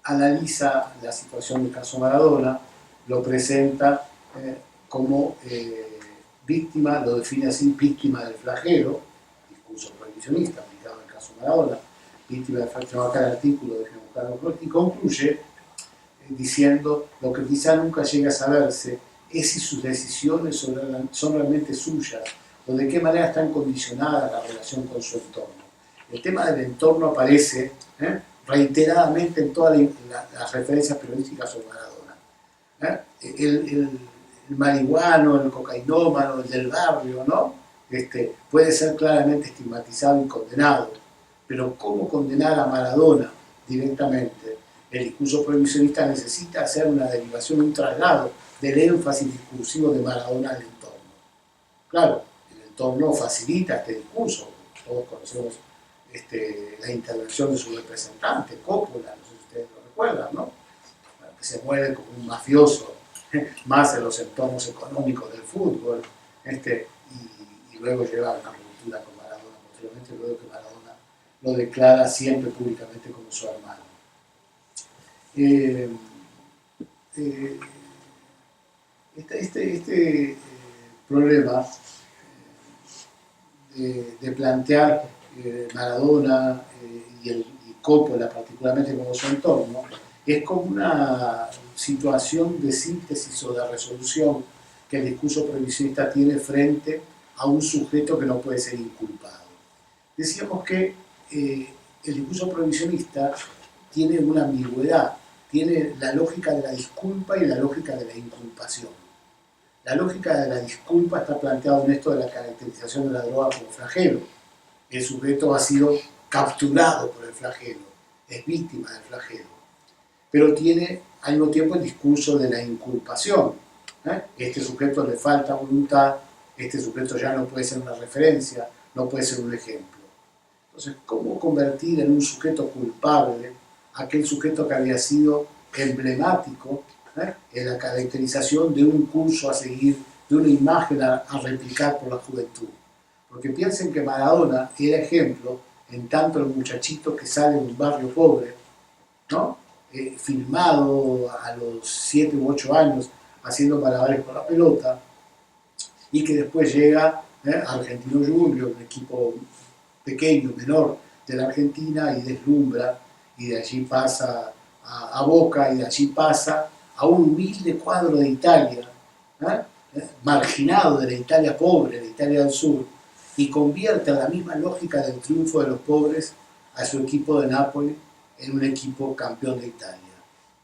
analiza la situación del caso Maradona, lo presenta como víctima, lo define así, víctima del flagelo, discurso prohibicionista aplicado al caso Maradona, víctima del flagelo, acá el artículo de y concluye diciendo: lo que quizá nunca llega a saberse es si sus decisiones son realmente suyas o de qué manera están condicionadas la relación con su entorno. El tema del entorno aparece reiteradamente en todas las referencias periodísticas sobre Maradona. El marihuano, el cocainómano, el del barrio, ¿no? Puede ser claramente estigmatizado y condenado, pero ¿cómo condenar a Maradona directamente? El discurso prohibicionista necesita hacer una derivación, un traslado del énfasis discursivo de Maradona al entorno. Claro, el entorno facilita este discurso. Todos conocemos la intervención de su representante, Coppola, no sé si ustedes lo recuerdan, ¿no? Que se mueve como un mafioso, más en los entornos económicos del fútbol, y luego lleva una ruptura con Maradona posteriormente, luego que Maradona lo declara siempre públicamente como su hermano. Este problema de plantear Maradona y Coppola particularmente como su entorno es como una situación de síntesis o de resolución que el discurso prohibicionista tiene frente a un sujeto que no puede ser inculpado. Decíamos que el discurso prohibicionista tiene una ambigüedad, tiene la lógica de la disculpa y la lógica de la inculpación. La lógica de la disculpa está planteada en esto de la caracterización de la droga como flagelo. El sujeto ha sido capturado por el flagelo, es víctima del flagelo, pero tiene al mismo tiempo el discurso de la inculpación. Este sujeto le falta voluntad, este sujeto ya no puede ser una referencia, no puede ser un ejemplo. Entonces, ¿cómo convertir en un sujeto culpable a aquel sujeto que había sido emblemático en la caracterización de un curso a seguir, de una imagen a replicar por la juventud? Porque piensen que Maradona era ejemplo en tanto el muchachito que sale de un barrio pobre, ¿no? Filmado a los 7 u 8 años haciendo malabares con la pelota, y que después llega a Argentino Junior, un equipo pequeño, menor de la Argentina, y deslumbra, y de allí pasa a Boca, y de allí pasa a un humilde cuadro de Italia, marginado de la Italia pobre, de la Italia del sur, y convierte a la misma lógica del triunfo de los pobres a su equipo de Nápoles en un equipo campeón de Italia,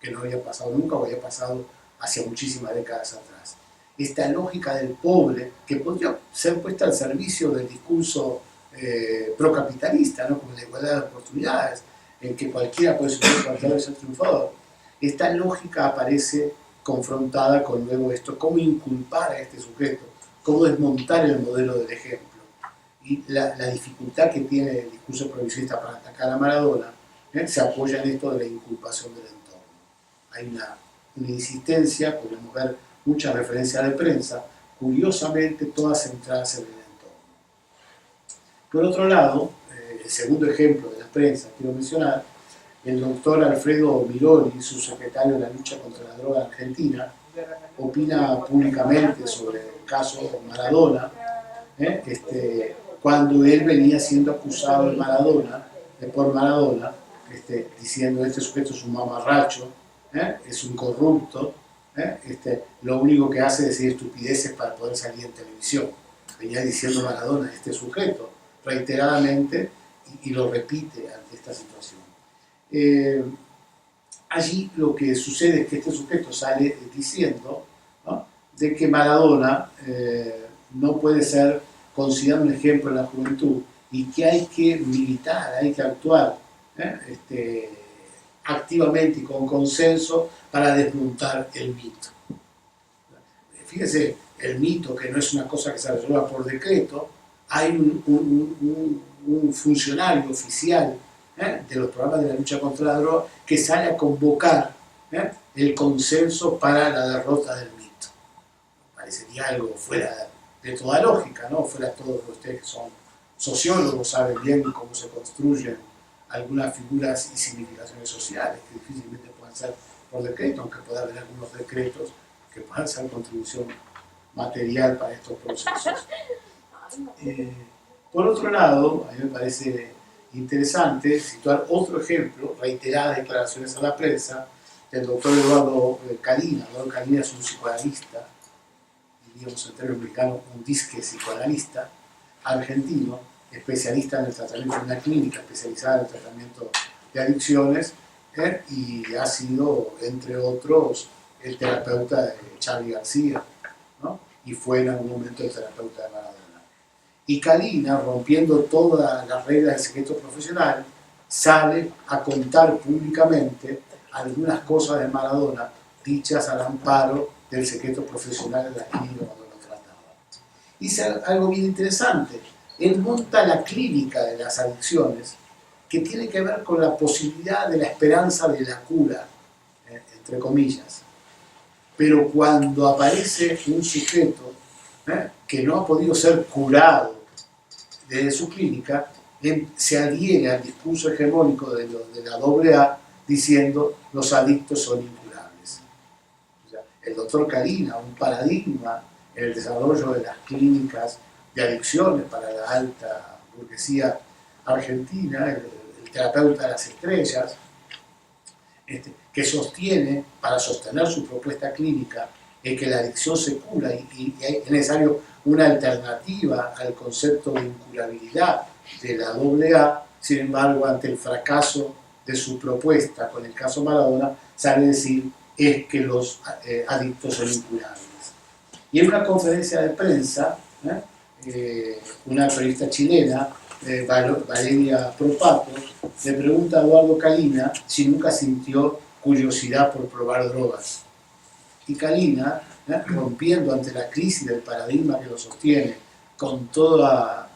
que no había pasado nunca o había pasado hacia muchísimas décadas atrás. Esta lógica del pobre, que podría ser puesta al servicio del discurso procapitalista, ¿no? Como la igualdad de oportunidades, en que cualquiera puede ser triunfador, esta lógica aparece confrontada con luego esto, cómo inculpar a este sujeto, cómo desmontar el modelo del ejemplo. Y la dificultad que tiene el discurso prohibicionista para atacar a Maradona se apoya en esto de la inculpación del entorno. Hay una insistencia, podemos ver muchas referencias de prensa, curiosamente todas centradas en el entorno. Por otro lado, el segundo ejemplo de la prensa, quiero mencionar, el doctor Alfredo Milori, su secretario de la lucha contra la droga en Argentina, opina públicamente sobre el caso Maradona, cuando él venía siendo acusado por Maradona, diciendo este sujeto es un mamarracho, es un corrupto, lo único que hace es decir estupideces para poder salir en televisión. Venía diciendo Maradona, este sujeto, reiteradamente, y lo repite ante esta situación. Allí lo que sucede es que este sujeto sale diciendo, ¿no?, de que Maradona no puede ser considerado un ejemplo en la juventud y que hay que militar, hay que actuar activamente y con consenso para desmontar el mito. Fíjese, el mito, que no es una cosa que se resuelva por decreto, hay un funcionario oficial de los programas de la lucha contra la droga que sale a convocar el consenso para la derrota del mito. Parecería algo fuera de toda lógica, ¿no? Fuera todos ustedes que son sociólogos, saben bien cómo se construyen algunas figuras y significaciones sociales que difícilmente puedan ser por decreto, aunque pueda haber algunos decretos que puedan ser contribución material para estos procesos. Por otro lado, a mí me parece interesante situar otro ejemplo, reiteradas declaraciones a la prensa, del doctor Eduardo Calina. Eduardo Calina es un psicoanalista, diríamos en términos mexicanos, un disque psicoanalista argentino, especialista en el tratamiento, en una clínica especializada en el tratamiento de adicciones, y ha sido, entre otros, el terapeuta de Charly García, ¿no? Y fue en algún momento el terapeuta de Maradona. Y Calina, rompiendo todas las reglas del secreto profesional, sale a contar públicamente algunas cosas de Maradona dichas al amparo del secreto profesional de la clínica cuando lo trataba. Dice algo bien interesante. Él monta la clínica de las adicciones, que tiene que ver con la posibilidad de la esperanza de la cura, entre comillas. Pero cuando aparece un sujeto que no ha podido ser curado desde su clínica, se adhiere al discurso hegemónico de la AA diciendo los adictos son incurables. O sea, el doctor Calina, un paradigma en el desarrollo de las clínicas de adicciones para la alta burguesía argentina, el terapeuta de las estrellas, que sostiene, para sostener su propuesta clínica, que la adicción se cura y es necesario una alternativa al concepto de incurabilidad de la AA, sin embargo, ante el fracaso de su propuesta con el caso Maradona, sale a decir es que los adictos son incurables. Y en una conferencia de prensa, una periodista chilena, Valeria Propato, le pregunta a Eduardo Calina si nunca sintió curiosidad por probar drogas. Y Calina, rompiendo ante la crisis del paradigma que lo sostiene con toda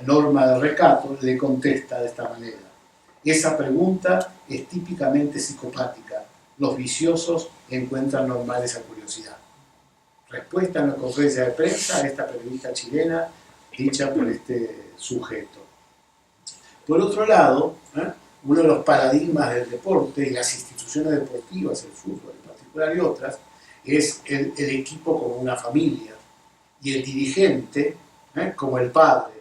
norma de recato, le contesta de esta manera: esa pregunta es típicamente psicopática. Los viciosos encuentran normal esa curiosidad. Respuesta en la conferencia de prensa a esta periodista chilena dicha por este sujeto. Por otro lado, uno de los paradigmas del deporte y las instituciones deportivas, el fútbol en particular y otras, es el equipo como una familia y el dirigente como el padre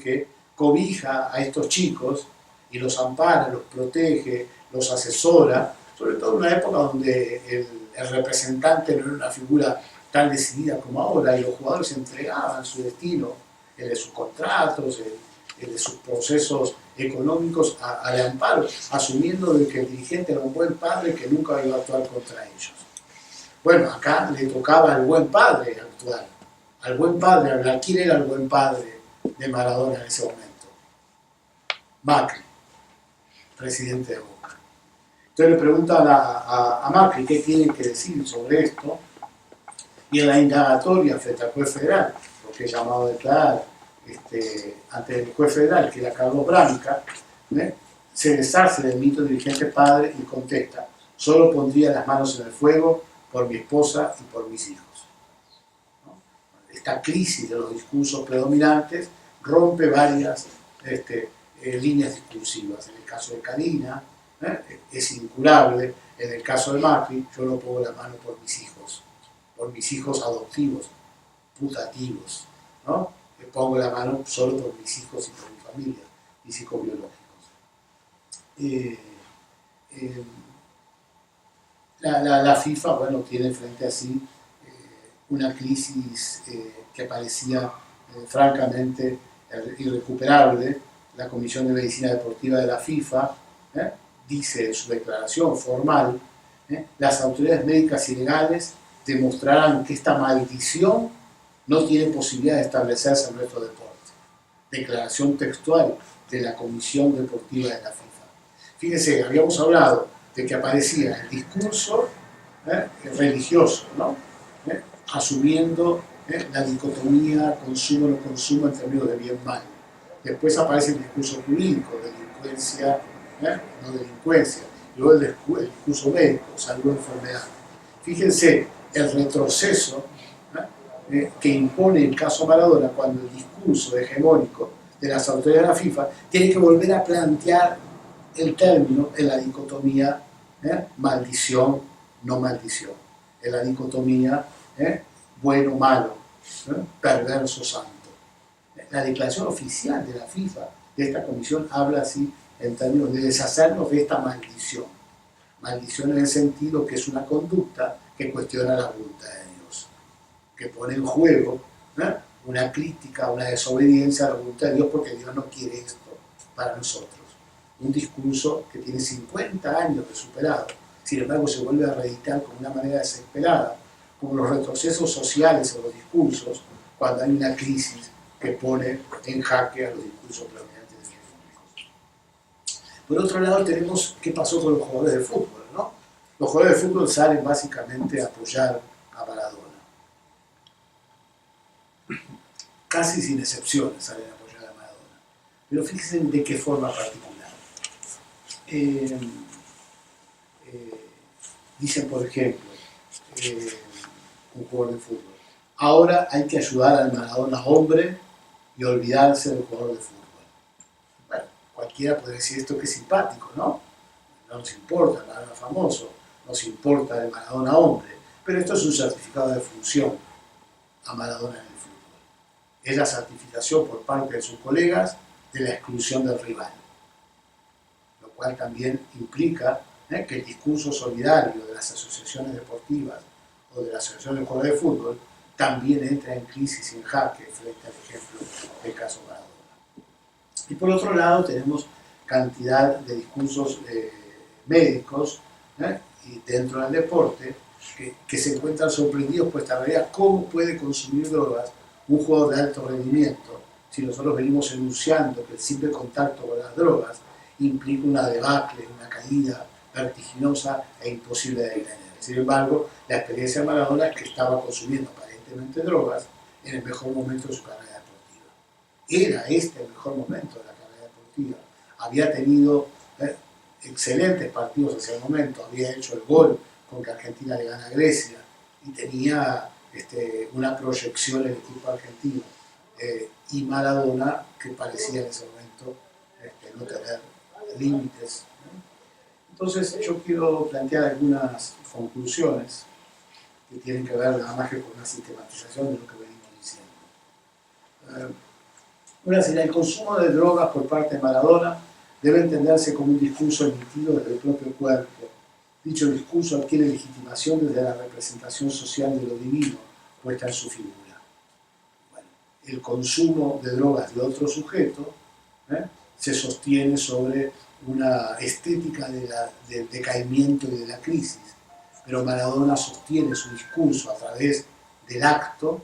que cobija a estos chicos y los ampara, los protege, los asesora, sobre todo en una época donde el representante no era una figura tan decidida como ahora y los jugadores entregaban su destino, el de sus contratos, el de sus procesos económicos al amparo, asumiendo de que el dirigente era un buen padre que nunca iba a actuar contra ellos. Bueno, acá le tocaba al buen padre actuar, al buen padre hablar. ¿Quién era el buen padre de Maradona en ese momento? Macri, presidente de Boca. Entonces le preguntan a Macri qué tiene que decir sobre esto, y en la indagatoria frente al juez federal, lo que es llamado a declarar ante el juez federal, que era Carlos Branca, se deshace del mito dirigente padre y contesta: solo pondría las manos en el fuego por mi esposa y por mis hijos. Esta crisis de los discursos predominantes rompe varias líneas discursivas. En el caso de Calina, es incurable. En el caso de Macri, yo no pongo la mano por mis hijos adoptivos, putativos, ¿no? Pongo la mano solo por mis hijos y por mi familia, mis hijos biológicos. La FIFA, bueno, tiene frente a sí una crisis que parecía francamente irrecuperable. La Comisión de Medicina Deportiva de la FIFA dice en su declaración formal: las autoridades médicas y legales demostrarán que esta maldición no tiene posibilidad de establecerse en nuestro deporte. Declaración textual de la Comisión Deportiva de la FIFA. Fíjense, habíamos hablado de que aparecía el discurso religioso, ¿no? Asumiendo la dicotomía consumo-no consumo en términos de bien-mal. Después aparece el discurso jurídico, delincuencia, no delincuencia. Luego el discurso médico, salud-enfermedad. Fíjense el retroceso que impone el caso Maradona cuando el discurso hegemónico de las autoridades de la FIFA tiene que volver a plantear el término en la dicotomía maldición, no maldición, en la dicotomía bueno-malo, perverso-santo. La declaración oficial de la FIFA, de esta comisión, habla así en términos de deshacernos de esta maldición. Maldición en el sentido que es una conducta que cuestiona la voluntad de Dios, que pone en juego una crítica, una desobediencia a la voluntad de Dios porque Dios no quiere esto para nosotros. Un discurso que tiene 50 años de superado, sin embargo se vuelve a reeditar con una manera desesperada, como los retrocesos sociales o los discursos, cuando hay una crisis que pone en jaque a los discursos predominantes de los públicos. Por otro lado tenemos qué pasó con los jugadores de fútbol, ¿no? Los jugadores de fútbol salen básicamente a apoyar a Maradona. Casi sin excepciones salen a apoyar a Maradona. Pero fíjense de qué forma particular. Dicen, por ejemplo, un jugador de fútbol: ahora hay que ayudar al Maradona hombre y olvidarse del jugador de fútbol. Bueno, cualquiera puede decir esto que es simpático, ¿no? No nos importa el Maradona famoso, nos importa el Maradona hombre, pero esto es un certificado de función a Maradona en el fútbol. Es la certificación por parte de sus colegas de la exclusión del rival, lo cual también implica que el discurso solidario de las asociaciones deportivas o de la asociación de jugadores de fútbol también entra en crisis y en jaque frente al ejemplo del caso Maradona. Y por otro lado tenemos cantidad de discursos médicos y dentro del deporte que se encuentran sorprendidos por esta realidad. ¿Cómo puede consumir drogas un jugador de alto rendimiento si nosotros venimos enunciando que el simple contacto con las drogas implica una debacle, una caída vertiginosa e imposible de detener? Sin embargo, la experiencia de Maradona es que estaba consumiendo aparentemente drogas en el mejor momento de su carrera deportiva. Era este el mejor momento de la carrera deportiva. Había tenido excelentes partidos hacia el momento, había hecho el gol con que Argentina le gana a Grecia y tenía una proyección en el equipo argentino. Y Maradona, que parecía en ese momento no tener límites. Entonces yo quiero plantear algunas conclusiones que tienen que ver nada más que con una sistematización de lo que venimos diciendo. Una sería: el consumo de drogas por parte de Maradona debe entenderse como un discurso emitido desde el propio cuerpo. Dicho discurso adquiere legitimación desde la representación social de lo divino puesta en su figura. Bueno, el consumo de drogas de otro sujeto se sostiene sobre una estética del decaimiento y de la crisis, pero Maradona sostiene su discurso a través del acto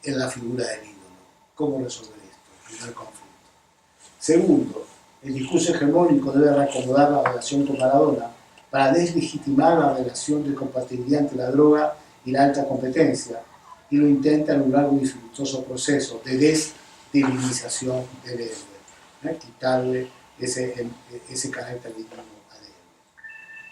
en la figura del ídolo. ¿Cómo resolver esto? Primer conflicto. Segundo, el discurso hegemónico debe reacomodar la relación con Maradona para deslegitimar la relación de compatibilidad entre la droga y la alta competencia, y lo intenta en un largo y dificultoso proceso de desdivinización del héroe, quitarle ese carácter divino al héroe.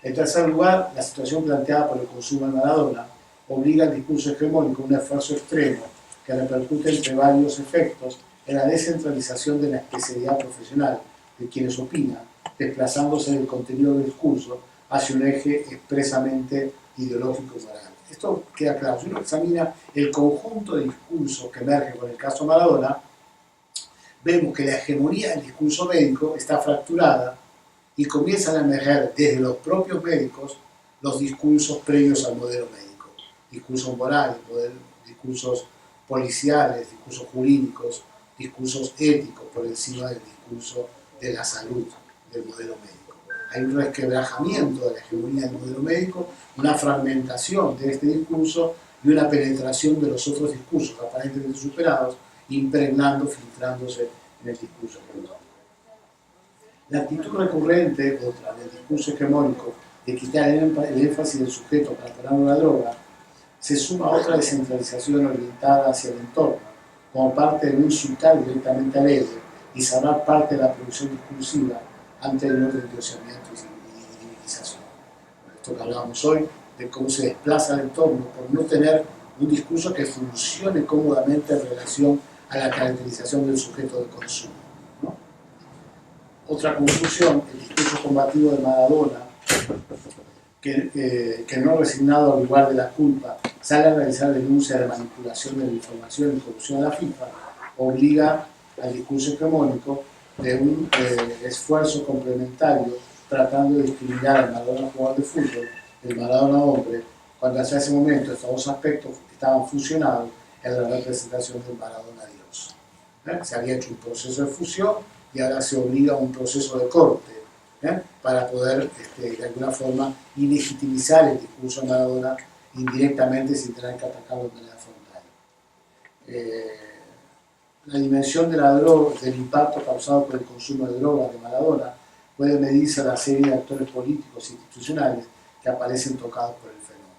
En tercer lugar, la situación planteada por el consumo de Maradona obliga al discurso hegemónico a un esfuerzo extremo que repercute entre varios efectos en la descentralización de la especialidad profesional de quienes opinan, desplazándose del contenido del discurso hacia un eje expresamente ideológico y moral. Esto queda claro. Si uno examina el conjunto de discursos que emerge con el caso Maradona, vemos que la hegemonía del discurso médico está fracturada y comienzan a emerger desde los propios médicos los discursos previos al modelo médico. Discursos morales, discursos policiales, discursos jurídicos, discursos éticos por encima del discurso de la salud del modelo médico. Hay un resquebrajamiento de la hegemonía del modelo médico, una fragmentación de este discurso y una penetración de los otros discursos aparentemente superados, impregnando, filtrándose en el discurso hegemónico. La actitud recurrente, otra, del discurso hegemónico de quitar el énfasis del sujeto para poner una droga, se suma a otra descentralización orientada hacia el entorno, como parte de no insultar directamente al héroe y salvar parte de la producción discursiva ante el orden de endiosamiento y divinización. Esto que hablábamos hoy, de cómo se desplaza el entorno por no tener un discurso que funcione cómodamente en relación a la caracterización del sujeto de consumo, ¿no? Otra conclusión: el discurso combativo de Maradona, que no resignado al lugar de la culpa sale a realizar denuncias de manipulación de la información y corrupción a la FIFA, obliga al discurso hegemónico de un esfuerzo complementario tratando de discriminar al Maradona jugador de fútbol, el Maradona hombre, cuando hasta ese momento estos dos aspectos estaban fusionados en la representación del Maradona Dios. Se había hecho un proceso de fusión y ahora se obliga a un proceso de corte para poder de alguna forma ilegitimizar el discurso de Maradona indirectamente sin tener que atacarlo de manera frontal. La dimensión de la droga, del impacto causado por el consumo de drogas de Maradona puede medirse a la serie de actores políticos e institucionales que aparecen tocados por el fenómeno.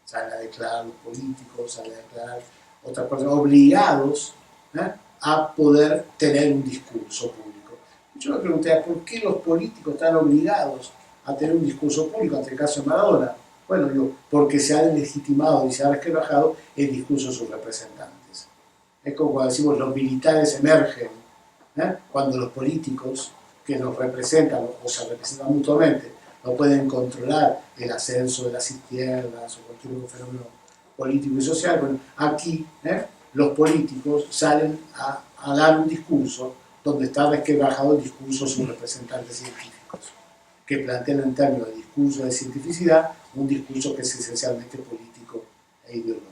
Salen a declarar los políticos, salen a declarar otras personas obligados a poder tener un discurso público. Yo me pregunté, ¿por qué los políticos están obligados a tener un discurso público ante el caso de Maradona? Bueno, digo, porque se ha legitimado y se ha resquebrajado el discurso de sus representantes. Es como cuando decimos los militares emergen, cuando los políticos que los representan o se representan mutuamente no pueden controlar el ascenso de las izquierdas o cualquier otro fenómeno político y social. Bueno, aquí los políticos salen a dar un discurso donde está resquebrajado el discurso de sus representantes científicos, que plantean en términos de discurso de cientificidad un discurso que es esencialmente político e ideológico.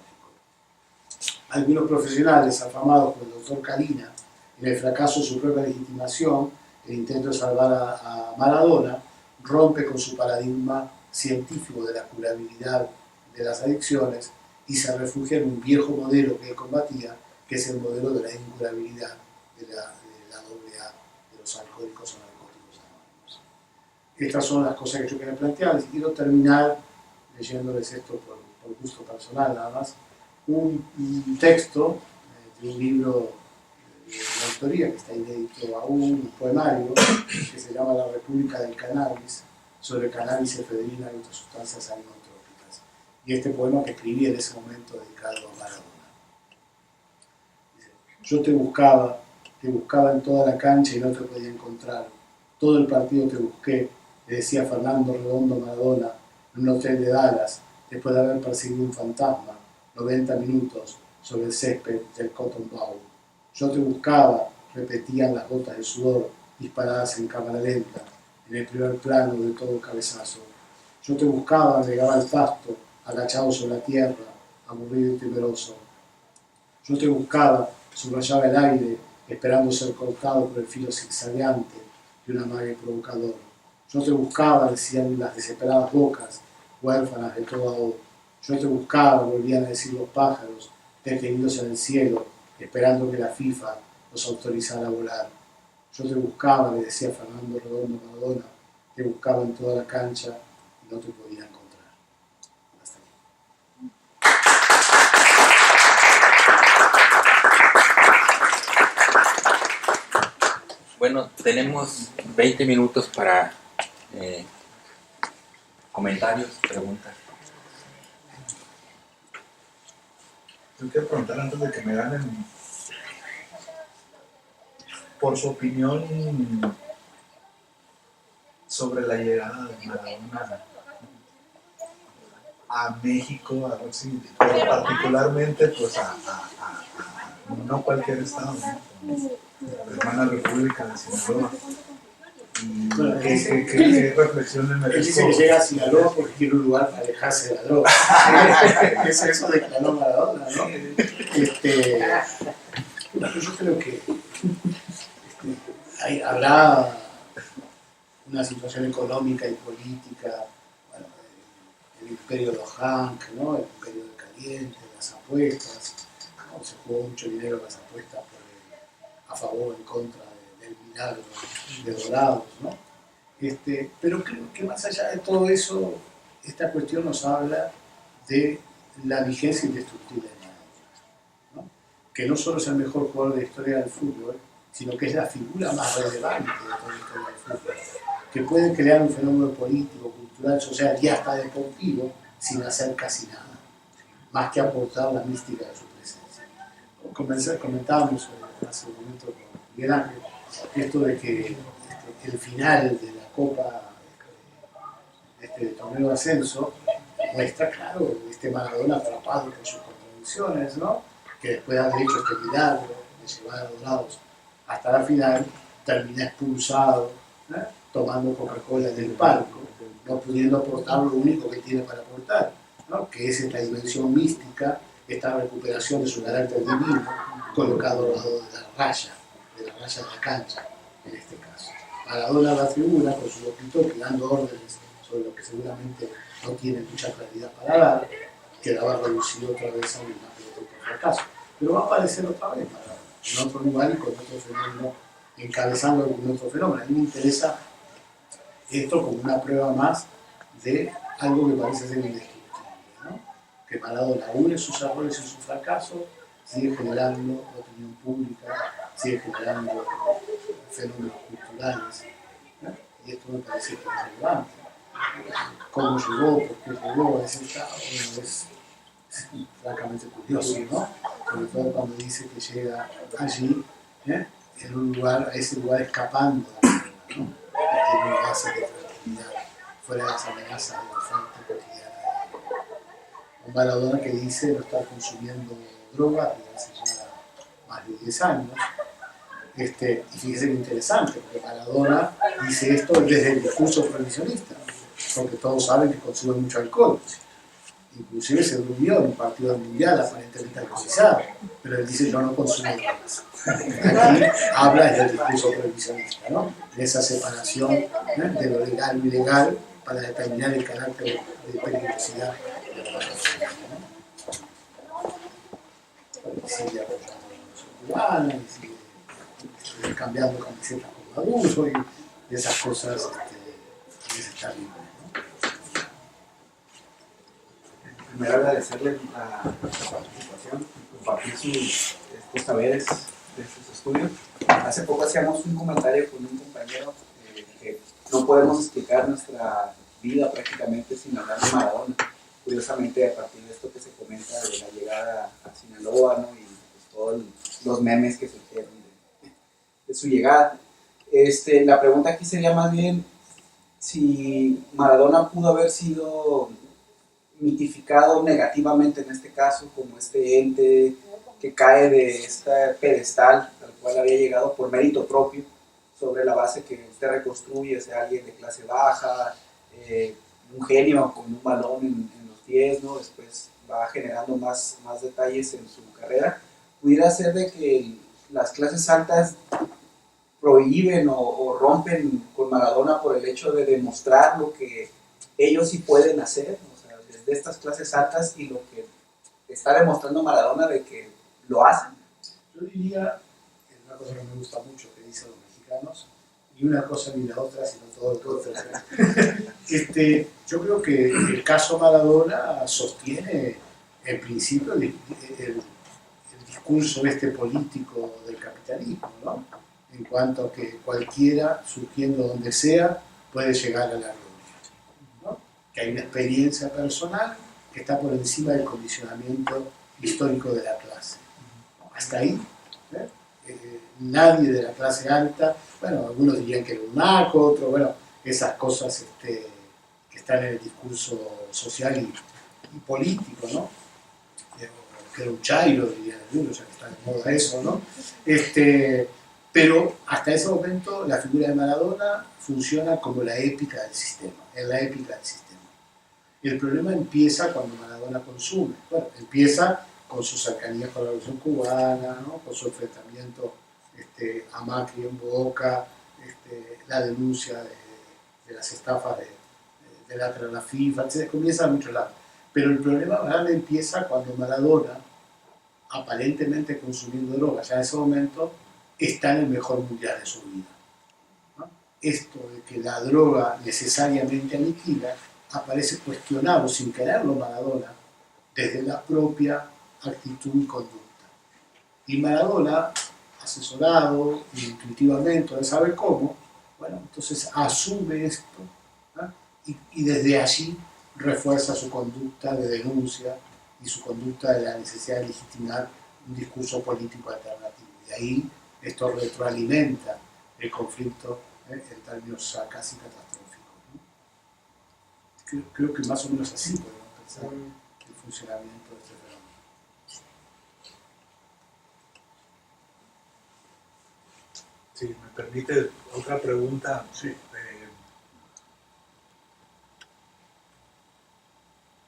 Algunos profesionales afamados como el doctor Kalina En el fracaso de su propia legitimación, el intento de salvar a Maradona rompe con su paradigma científico de la curabilidad de las adicciones y se refugia en un viejo modelo que él combatía, que es el modelo de la incurabilidad de la AA, de los alcohólicos o narcóticos anónimos. Estas son las cosas que yo quería plantear. Y quiero terminar leyéndoles esto por gusto personal nada más, un texto de un libro de una autoría que está inédito aún, un poemario que se llama La República del Cannabis, sobre cannabis, efedrina y otras sustancias animotrópicas. Y este poema que escribí en ese momento dedicado a Maradona. Dice: yo te buscaba en toda la cancha y no te podía encontrar. Todo el partido te busqué, le decía Fernando Redondo Maradona en un hotel de Dallas, después de haber perseguido un fantasma, 90 minutos sobre el césped del Cotton Bowl. Yo te buscaba, repetían las gotas de sudor disparadas en cámara lenta, en el primer plano de todo cabezazo. Yo te buscaba, llegaba al pasto, agachado sobre la tierra, aburrido y temeroso. Yo te buscaba, subrayaba el aire, esperando ser cortado por el filo zigzagueante de un amague provocador. Yo te buscaba, decían las desesperadas bocas, huérfanas de todo ahogo. Yo te buscaba, volvían a decir los pájaros, detenidos en el cielo, esperando que la FIFA los autorizara a volar. Yo te buscaba, le decía Fernando Redondo Maradona, te buscaba en toda la cancha y no te podía encontrar. Hasta aquí. Bueno, tenemos 20 minutos para comentarios, preguntas. Yo quiero preguntar antes de que me ganen, por su opinión sobre la llegada de Maradona a México, a ver si, pero particularmente pues a no cualquier estado, ¿no? La hermana República de Sinaloa. Y Bueno, ¿qué reflexiones me él dice que llega a Sinaloa porque quiere un lugar para alejarse de la droga. Eso declaró Maradona, ¿no? Yo creo que habrá una situación económica y política, bueno, el imperio de los Hank, ¿no? El imperio del caliente, las apuestas, ¿no? Se jugó mucho dinero en las apuestas a favor o en contra del milagro de Dorados, ¿no? Pero creo que más allá de todo eso, esta cuestión nos habla de la vigencia indestructible de Maradona, ¿no? Que no solo es el mejor jugador de la historia del fútbol, sino que es la figura más relevante de toda la historia del fútbol, que puede crear un fenómeno político, cultural, social y hasta deportivo sin hacer casi nada, más que aportar la mística de su presencia. Comentábamos hace un momento con Miguel Ángel esto de que el final de la Copa, este torneo de ascenso, muestra, claro, Maradona atrapado por sus contradicciones, ¿no? Que después de haber hecho este milagro de llevar a Dorados hasta la final, termina expulsado, ¿no? Tomando Coca-Cola en el palco, no pudiendo aportar lo único que tiene para aportar, ¿no? Que es esta dimensión mística, esta recuperación de su carácter divino, colocado al lado de la raya de la cancha, en este caso. Maradona la tribuna con su walkie-talkie dando órdenes sobre lo que seguramente no tiene mucha claridad para dar, quedaba reducido otra vez a una pelota por fracaso. Pero va a aparecer otra vez Maradona, en otro lugar y con otro fenómeno, encabezando algún otro fenómeno. A mí me interesa esto como una prueba más de algo que parece ser indestructible, ¿no? Que Maradona une sus errores y sus fracasos, sigue generando opinión pública, sigue generando fenómenos culturales, ¿no? Y esto me parece que es relevante. Cómo llegó, por qué llegó a ese estado, bueno, es francamente curioso, ¿no? Sobre todo cuando dice que llega allí, en un lugar, a ese lugar escapando de la guerra, ¿no? Y tiene una base de tranquilidad fuera de esa amenaza de la oferta cotidiana de la guerra. Un Maradona que dice no estar consumiendo drogas desde hace ya más de 10 años. Y fíjese que interesante, porque Maradona dice esto desde el discurso prohibicionista, porque todos saben que consume mucho alcohol. inclusive se durmió en un partido del mundial aparentemente alcoholizado, pero él dice yo no consumo drogas. Aquí habla del discurso prohibicionista, ¿no? De esa separación, de lo legal y ilegal para determinar el carácter de peligrosidad de la sociedad, ¿no? Sigue apoyando a la cubana, sigue cambiando camisetas con Maduro y esas cosas que se están viendo. Primero agradecerle la participación, compartir estos saberes de estos estudios. Hace poco hacíamos un comentario con un compañero que no podemos explicar nuestra vida prácticamente sin hablar de Maradona. Curiosamente, a partir de esto que se comenta de la llegada a Sinaloa, ¿no? Y pues, todos los memes que surgieron de su llegada. La pregunta aquí sería más bien si Maradona pudo haber sido mitificado negativamente en este caso como este ente que cae de este pedestal al cual había llegado por mérito propio, sobre la base que usted reconstruye, sea alguien de clase baja, un genio con un balón en los pies, ¿no? Después va generando más detalles en su carrera. Pudiera ser de que las clases altas prohíben o rompen con Maradona por el hecho de demostrar lo que ellos sí pueden hacer, ¿no? De estas clases altas y lo que está demostrando Maradona de que lo hacen. Yo diría, una cosa que me gusta mucho que dicen los mexicanos, ni una cosa ni la otra, sino todo lo contrario. Yo creo que el caso Maradona sostiene en principio el discurso político del capitalismo, ¿no? En cuanto a que cualquiera, surgiendo donde sea, puede llegar a la gloria, ¿no? Que hay una experiencia personal que está por encima del condicionamiento histórico de la clase. Hasta ahí, nadie de la clase alta, bueno, algunos dirían que era un naco, otros, bueno, esas cosas que están en el discurso social y político, ¿no? Que era un chairo, dirían algunos, ya que está de moda eso, ¿no? Pero hasta ese momento la figura de Maradona funciona como la épica del sistema, es la épica del sistema. El problema empieza cuando Maradona consume. Bueno, empieza con su cercanía con la Revolución Cubana, ¿no? Con su enfrentamiento a Macri en Boca, la denuncia de las estafas de la FIFA, etc. Comienza a muchos lados. Pero el problema grande empieza cuando Maradona, aparentemente consumiendo drogas, ya en ese momento está en el mejor mundial de su vida, ¿no? Esto de que la droga necesariamente aniquila aparece cuestionado sin quererlo Maradona desde la propia actitud y conducta. Y Maradona, asesorado intuitivamente, no sabe cómo, bueno, entonces asume esto, ¿no? Y desde allí refuerza su conducta de denuncia y su conducta de la necesidad de legitimar un discurso político alternativo. Y ahí esto retroalimenta el conflicto en términos casi catastróficos, ¿no? Creo que más o menos así podemos pensar el funcionamiento de este fenómeno. Si me permite otra pregunta. Sí.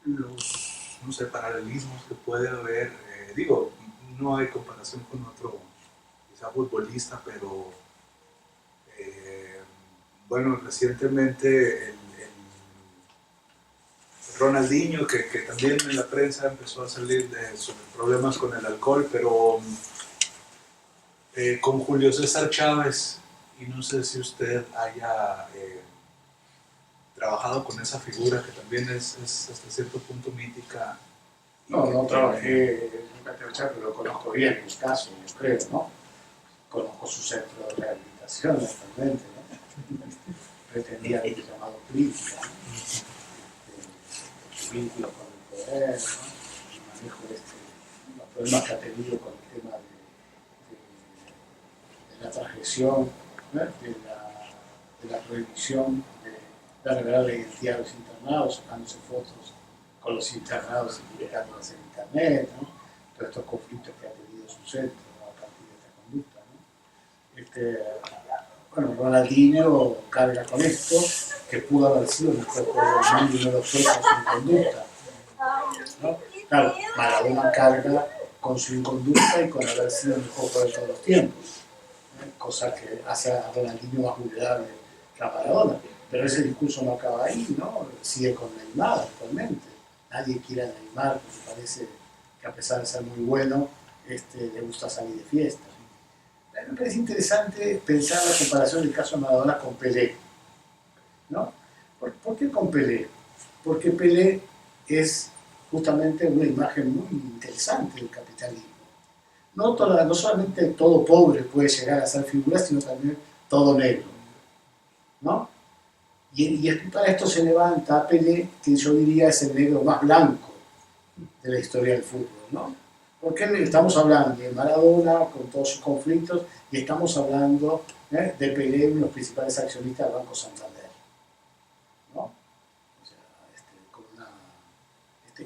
Los, no sé, paralelismos que puede haber, no hay comparación con otro, quizá futbolista, pero bueno, recientemente el Ronaldinho, que también en la prensa empezó a salir sobre problemas con el alcohol, pero con Julio César Chávez, y no sé si usted haya trabajado con esa figura que también es hasta cierto punto mítica. No trabajé nunca en Chávez, pero lo conozco bien el caso, yo creo, ¿no? Conozco su centro de rehabilitación actualmente, ¿no? Pretendía el llamado crítica, ¿no? Su vínculo con el poder, ¿no? El manejo los problemas que ha tenido con el tema de la transgresión, ¿no? de la prohibición de revelar la identidad de los internados, sacándose fotos con los internados y publicándolas en internet, ¿no? Todos estos conflictos que ha tenido su centro, ¿no? A partir de esta conducta, ¿no? Bueno, Ronaldinho carga con esto, que pudo haber sido el mejor jugador del mundo y no lo fue por su conducta. ¿no? Claro, Maradona carga con su inconducta y con haber sido el mejor jugador de todos los tiempos, cosa que hace a Ronaldinho más vulnerable que a Maradona. Pero ese discurso no acaba ahí, ¿no? Sigue con Neymar actualmente. Nadie quiere a Neymar porque parece que a pesar de ser muy bueno, le gusta salir de fiesta. Me parece interesante pensar la comparación del caso de Maradona con Pelé, ¿no? ¿Por qué con Pelé? Porque Pelé es justamente una imagen muy interesante del capitalismo. No solamente todo pobre puede llegar a ser figura, sino también todo negro, ¿no? Y para esto se levanta Pelé, que yo diría es el negro más blanco de la historia del fútbol, ¿no? Porque estamos hablando de Maradona con todos sus conflictos y estamos hablando de Pelé, uno de los principales accionistas del Banco Santander, ¿no? O sea, con una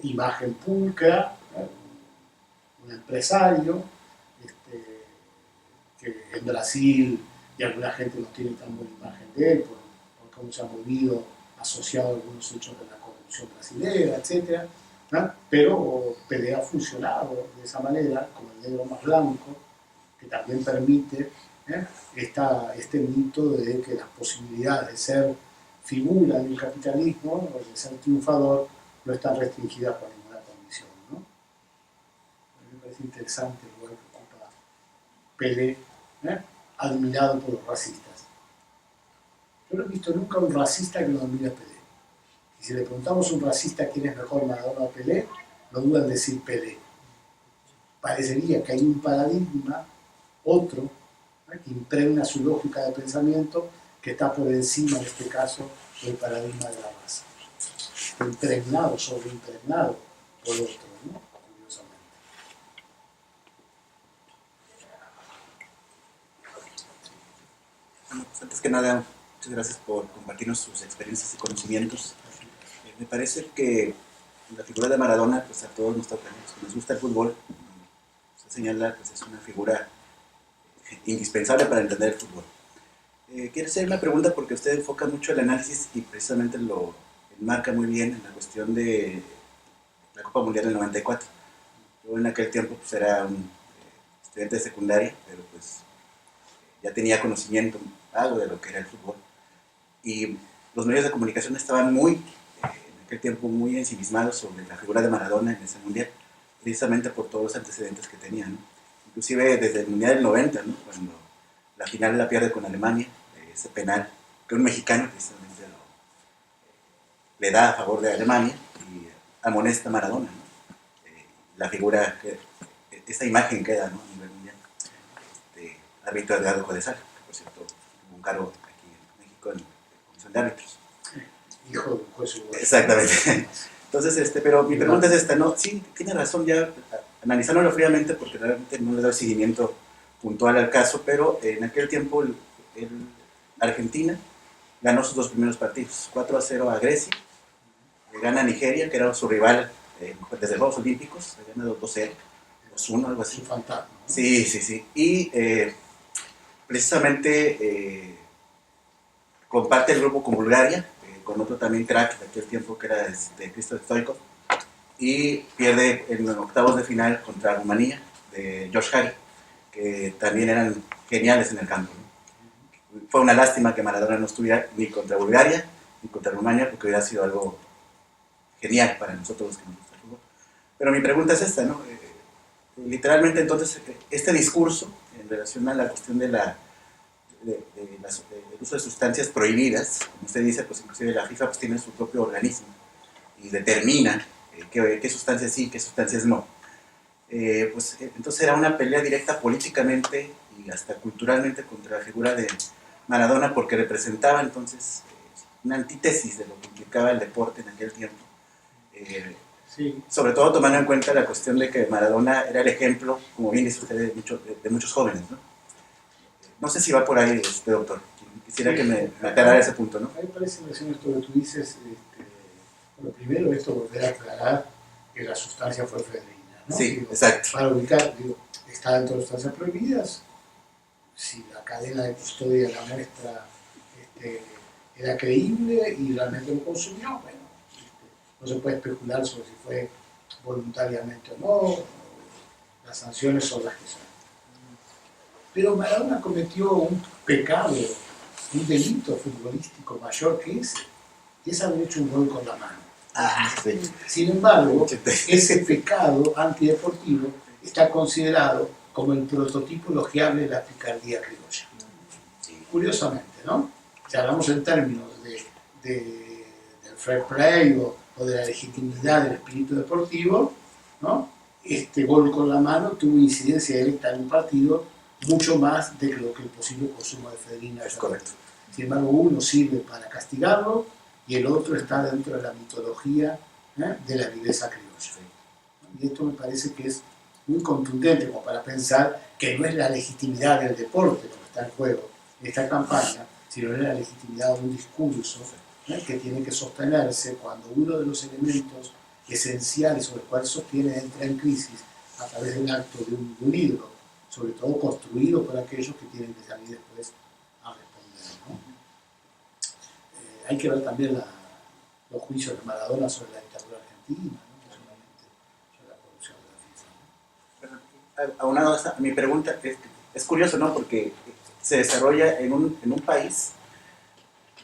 imagen pulcra, un empresario, que en Brasil y alguna gente no tiene tan buena imagen de él por cómo se ha movido asociado a algunos hechos de la corrupción brasileña, etc. ¿no? Pero Pelé ha funcionado de esa manera, como el negro más blanco, que también permite este mito de que las posibilidades de ser figura en el capitalismo, o de ser triunfador, no están restringidas por ninguna condición, ¿no? Me parece interesante el lugar que ocupa Pelé, admirado por los racistas. Yo no he visto nunca un racista que no admire a Pelé. Y si le preguntamos a un racista quién es mejor, Maradona o Pelé, no dudan en decir Pelé. Parecería que hay un paradigma, otro, que impregna su lógica de pensamiento, que está por encima, en este caso, del paradigma de la raza. Está impregnado, sobreimpregnado por otro, ¿no? Curiosamente. Bueno, pues antes que nada, muchas gracias por compartirnos sus experiencias y conocimientos. Me parece que la figura de Maradona, pues a todos nos toca, ¿no? Nos gusta el fútbol, se señala, pues es una figura indispensable para entender el fútbol. Quiero hacer una pregunta porque usted enfoca mucho el análisis y precisamente lo enmarca muy bien en la cuestión de la Copa Mundial del 94. Yo en aquel tiempo pues era un estudiante de secundaria, pero pues ya tenía conocimiento algo de lo que era el fútbol. Y los medios de comunicación estaban en aquel tiempo muy ensimismados sobre la figura de Maradona en ese mundial, precisamente por todos los antecedentes que tenían, ¿no? Inclusive desde el mundial del 90, ¿no? Cuando la final la pierde con Alemania, ese penal que un mexicano precisamente le da a favor de Alemania y amonesta a Maradona, ¿no? La figura, esta imagen queda, ¿no? A nivel mundial. Árbitro Edgardo Codesal, que por cierto tuvo un cargo aquí en México en la Comisión de Árbitros. Hijo de un juez uruguayo. Exactamente. Entonces, pero mi pregunta es esta, ¿no? Sí, tiene razón ya, analizándolo fríamente, porque realmente no le doy seguimiento puntual al caso, pero en aquel tiempo Argentina ganó sus dos primeros partidos, 4-0 a Grecia, le gana a Nigeria, que era su rival desde los Juegos Olímpicos, le gana 2-0, 2-1, algo así. Es un fantasma, ¿no? Sí. Y precisamente comparte el grupo con Bulgaria, con otro también crack de aquel tiempo que era Krzysztof Stoichkov, y pierde en los octavos de final contra Rumanía de Josh Hari, que también eran geniales en el campo, ¿no? Fue una lástima que Maradona no estuviera ni contra Bulgaria ni contra Rumania, porque hubiera sido algo genial para nosotros los que nos gusta el fútbol. Pero mi pregunta es esta, ¿no? Literalmente entonces este discurso en relación a la cuestión del uso de sustancias prohibidas, como usted dice, pues inclusive la FIFA pues tiene su propio organismo y determina qué sustancias sí, qué sustancias no. Pues entonces era una pelea directa políticamente y hasta culturalmente contra la figura de Maradona, porque representaba entonces una antítesis de lo que implicaba el deporte en aquel tiempo. Sí. Sobre todo tomando en cuenta la cuestión de que Maradona era el ejemplo, como bien dice usted, de muchos jóvenes, ¿no? No sé si va por ahí, doctor. Quisiera que me aclarara ese punto, ¿no? A mí me parece relación esto que tú dices. Bueno, primero esto volver a aclarar que la sustancia fue efedrina, ¿no? Sí, exacto. Para ubicar, está dentro de sustancias prohibidas. Si la cadena de custodia de la muestra era creíble y realmente lo consumió, bueno, no se puede especular sobre si fue voluntariamente o no, las sanciones son las que son. Pero Maradona cometió un pecado, un delito futbolístico mayor que ese, y es haber hecho un gol con la mano. Sí. Sin embargo, ese pecado antideportivo está considerado como el prototipo elogiable de la picardía criolla. Curiosamente, ¿no? Si hablamos en términos del fair play o de la legitimidad del espíritu deportivo, ¿no? Este gol con la mano tuvo incidencia directa en un partido mucho más de lo que el posible consumo de efedrina. Es correcto. Sin embargo, uno sirve para castigarlo y el otro está dentro de la mitología de la viveza criolla. Y esto me parece que es muy contundente como para pensar que no es la legitimidad del deporte lo que está en juego en esta campaña, sino es la legitimidad de un discurso que tiene que sostenerse cuando uno de los elementos esenciales sobre el cual sostiene entra en crisis a través del acto de un ídolo, sobre todo construido por aquellos que tienen que salir después a responder, ¿no? Hay que ver también los juicios de Maradona sobre la dictadura argentina, no solamente sobre la corrupción de la FIFA, ¿no? Aunado a esa, mi pregunta es curioso, ¿no? Porque se desarrolla en un país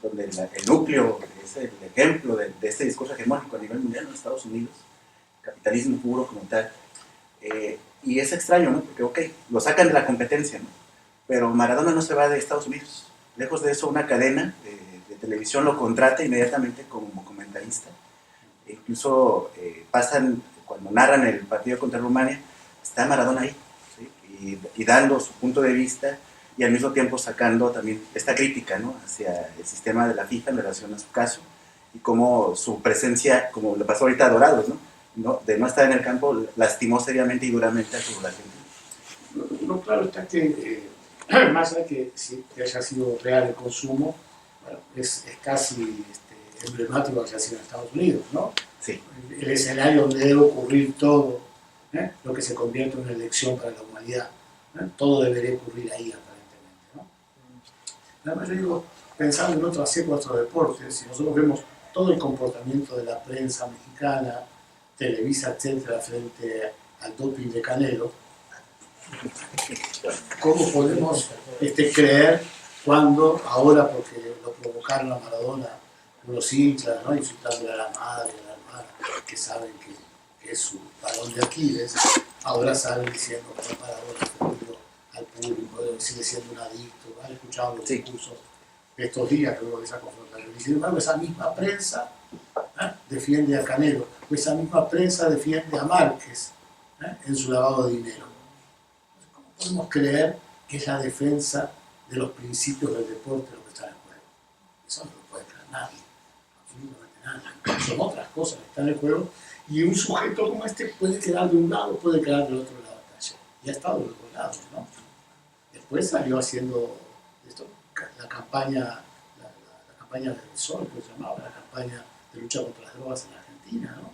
donde el núcleo es el ejemplo de este discurso hegemónico a nivel mundial, en Estados Unidos, capitalismo puro como tal. Y es extraño, ¿no? Porque, ok, lo sacan de la competencia, ¿no? Pero Maradona no se va de Estados Unidos. Lejos de eso, una cadena de televisión lo contrata inmediatamente como comentarista. E incluso pasan, cuando narran el partido contra Rumania, está Maradona ahí, ¿sí? y dando su punto de vista y al mismo tiempo sacando también esta crítica, ¿no? Hacia el sistema de la FIFA en relación a su caso y cómo su presencia, como le pasó ahorita a Dorados, ¿no? De no estar en el campo, lastimó seriamente y duramente a su Argentina. No, claro está que, más allá que haya sido real el consumo, bueno, es casi emblemático que haya sido en Estados Unidos, ¿no? Sí. El escenario donde debe ocurrir todo, lo que se convierte en una elección para la humanidad, todo debería ocurrir ahí aparentemente, ¿no? Además yo digo, pensando en otros deportes, si nosotros vemos todo el comportamiento de la prensa mexicana, Televisa, etcétera, frente al doping de Canelo, ¿cómo podemos creer cuando ahora, porque lo provocaron a Maradona unos hinchas, ¿no? Insultándole a la madre, a la hermana, que saben que es su talón de Aquiles, ahora salen diciendo que Maradona defendió al público, sigue siendo un adicto? ¿Han escuchado los discursos de estos días luego de esa confrontación? Y sin embargo, esa misma prensa defiende a Canelo, o esa misma prensa defiende a Márquez en su lavado de dinero. Entonces, ¿cómo podemos creer que es la defensa de los principios del deporte lo que está en juego? Eso no lo puede creer nadie, absolutamente nadie. Son otras cosas que están en juego y un sujeto como este puede quedar de un lado, puede quedar del otro lado de la calle. Y ha estado de los dos lados, ¿no? Después salió haciendo esto, la campaña del Sol, que se llamaba, la campaña de lucha contra las drogas en Argentina, ¿no?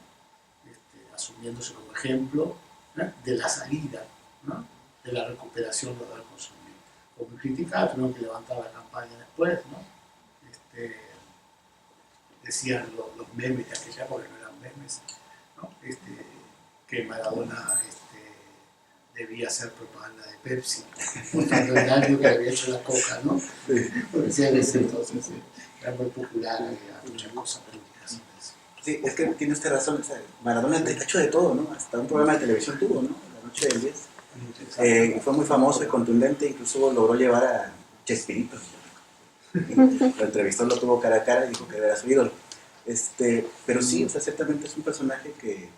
Asumiéndose como ejemplo de la salida, ¿no? De la recuperación de haber consumido. Fue muy criticado, tuvieron que levantar la campaña después, ¿no? Decían los memes de aquella, porque no eran memes, ¿no? Que Maradona debía hacer propaganda de Pepsi, mostrando el daño que había hecho la coca, ¿no? Porque decían eso, entonces era muy popular, había muchas cosas políticas. Sí, es que tiene usted razón. O sea, Maradona ha hecho de todo, ¿no? Hasta un programa de televisión tuvo, ¿no? La noche del 10. Fue muy famoso y contundente, incluso logró llevar a Chespirito. Lo entrevistó, lo tuvo cara a cara y dijo que era su ídolo. Pero sí, o sea, ciertamente es un personaje que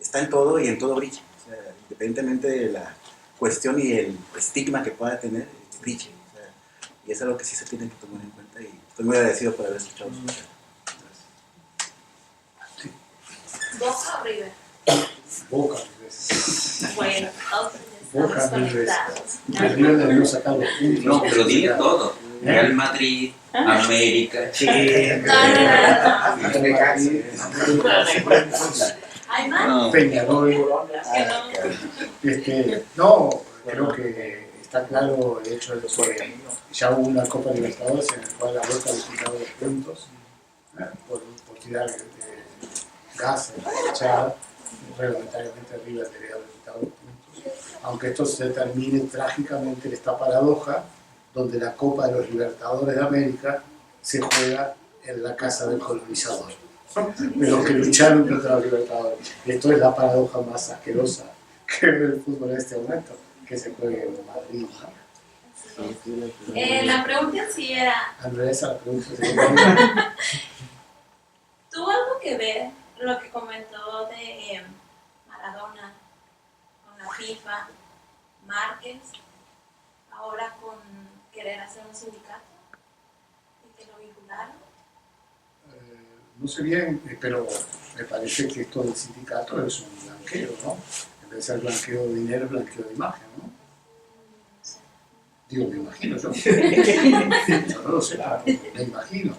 está en todo y en todo brilla. O sea, independientemente de la cuestión y el estigma que pueda tener, brilla. O sea, y es algo que sí se tiene que tomar en cuenta y estoy muy agradecido por haber escuchado su charla. ¿Boca o River? Boca, Bueno, Boca, estamos conectados. el River debió sacar los puntos. No, pero dile todo. Real Madrid, América, Chile. ¿Hay más? No. Peñarol. Que No, creo que está claro el hecho de que ya hubo una Copa Libertadores en la cual la Boca disputaba los puntos por tirar gas en la fachada reglamentariamente River debería haber quitado los puntos, aunque esto se termine trágicamente en esta paradoja donde la Copa de los Libertadores de América se juega en la casa del colonizador, de los que lucharon contra los Libertadores. Esto es la paradoja más asquerosa que ve el fútbol en este momento, que se juegue en Madrid, ¿no? La pregunta en sí era, Andrés, la pregunta ¿tuvo algo que ver lo que comentó de Maradona con la FIFA, Márquez, ahora con querer hacer un sindicato y que lo vincularon? no sé bien, pero me parece que esto del sindicato es un blanqueo, ¿no? En vez de ser blanqueo de dinero, blanqueo de imagen, ¿no? Digo, me imagino yo. Yo no lo sé, pero me imagino.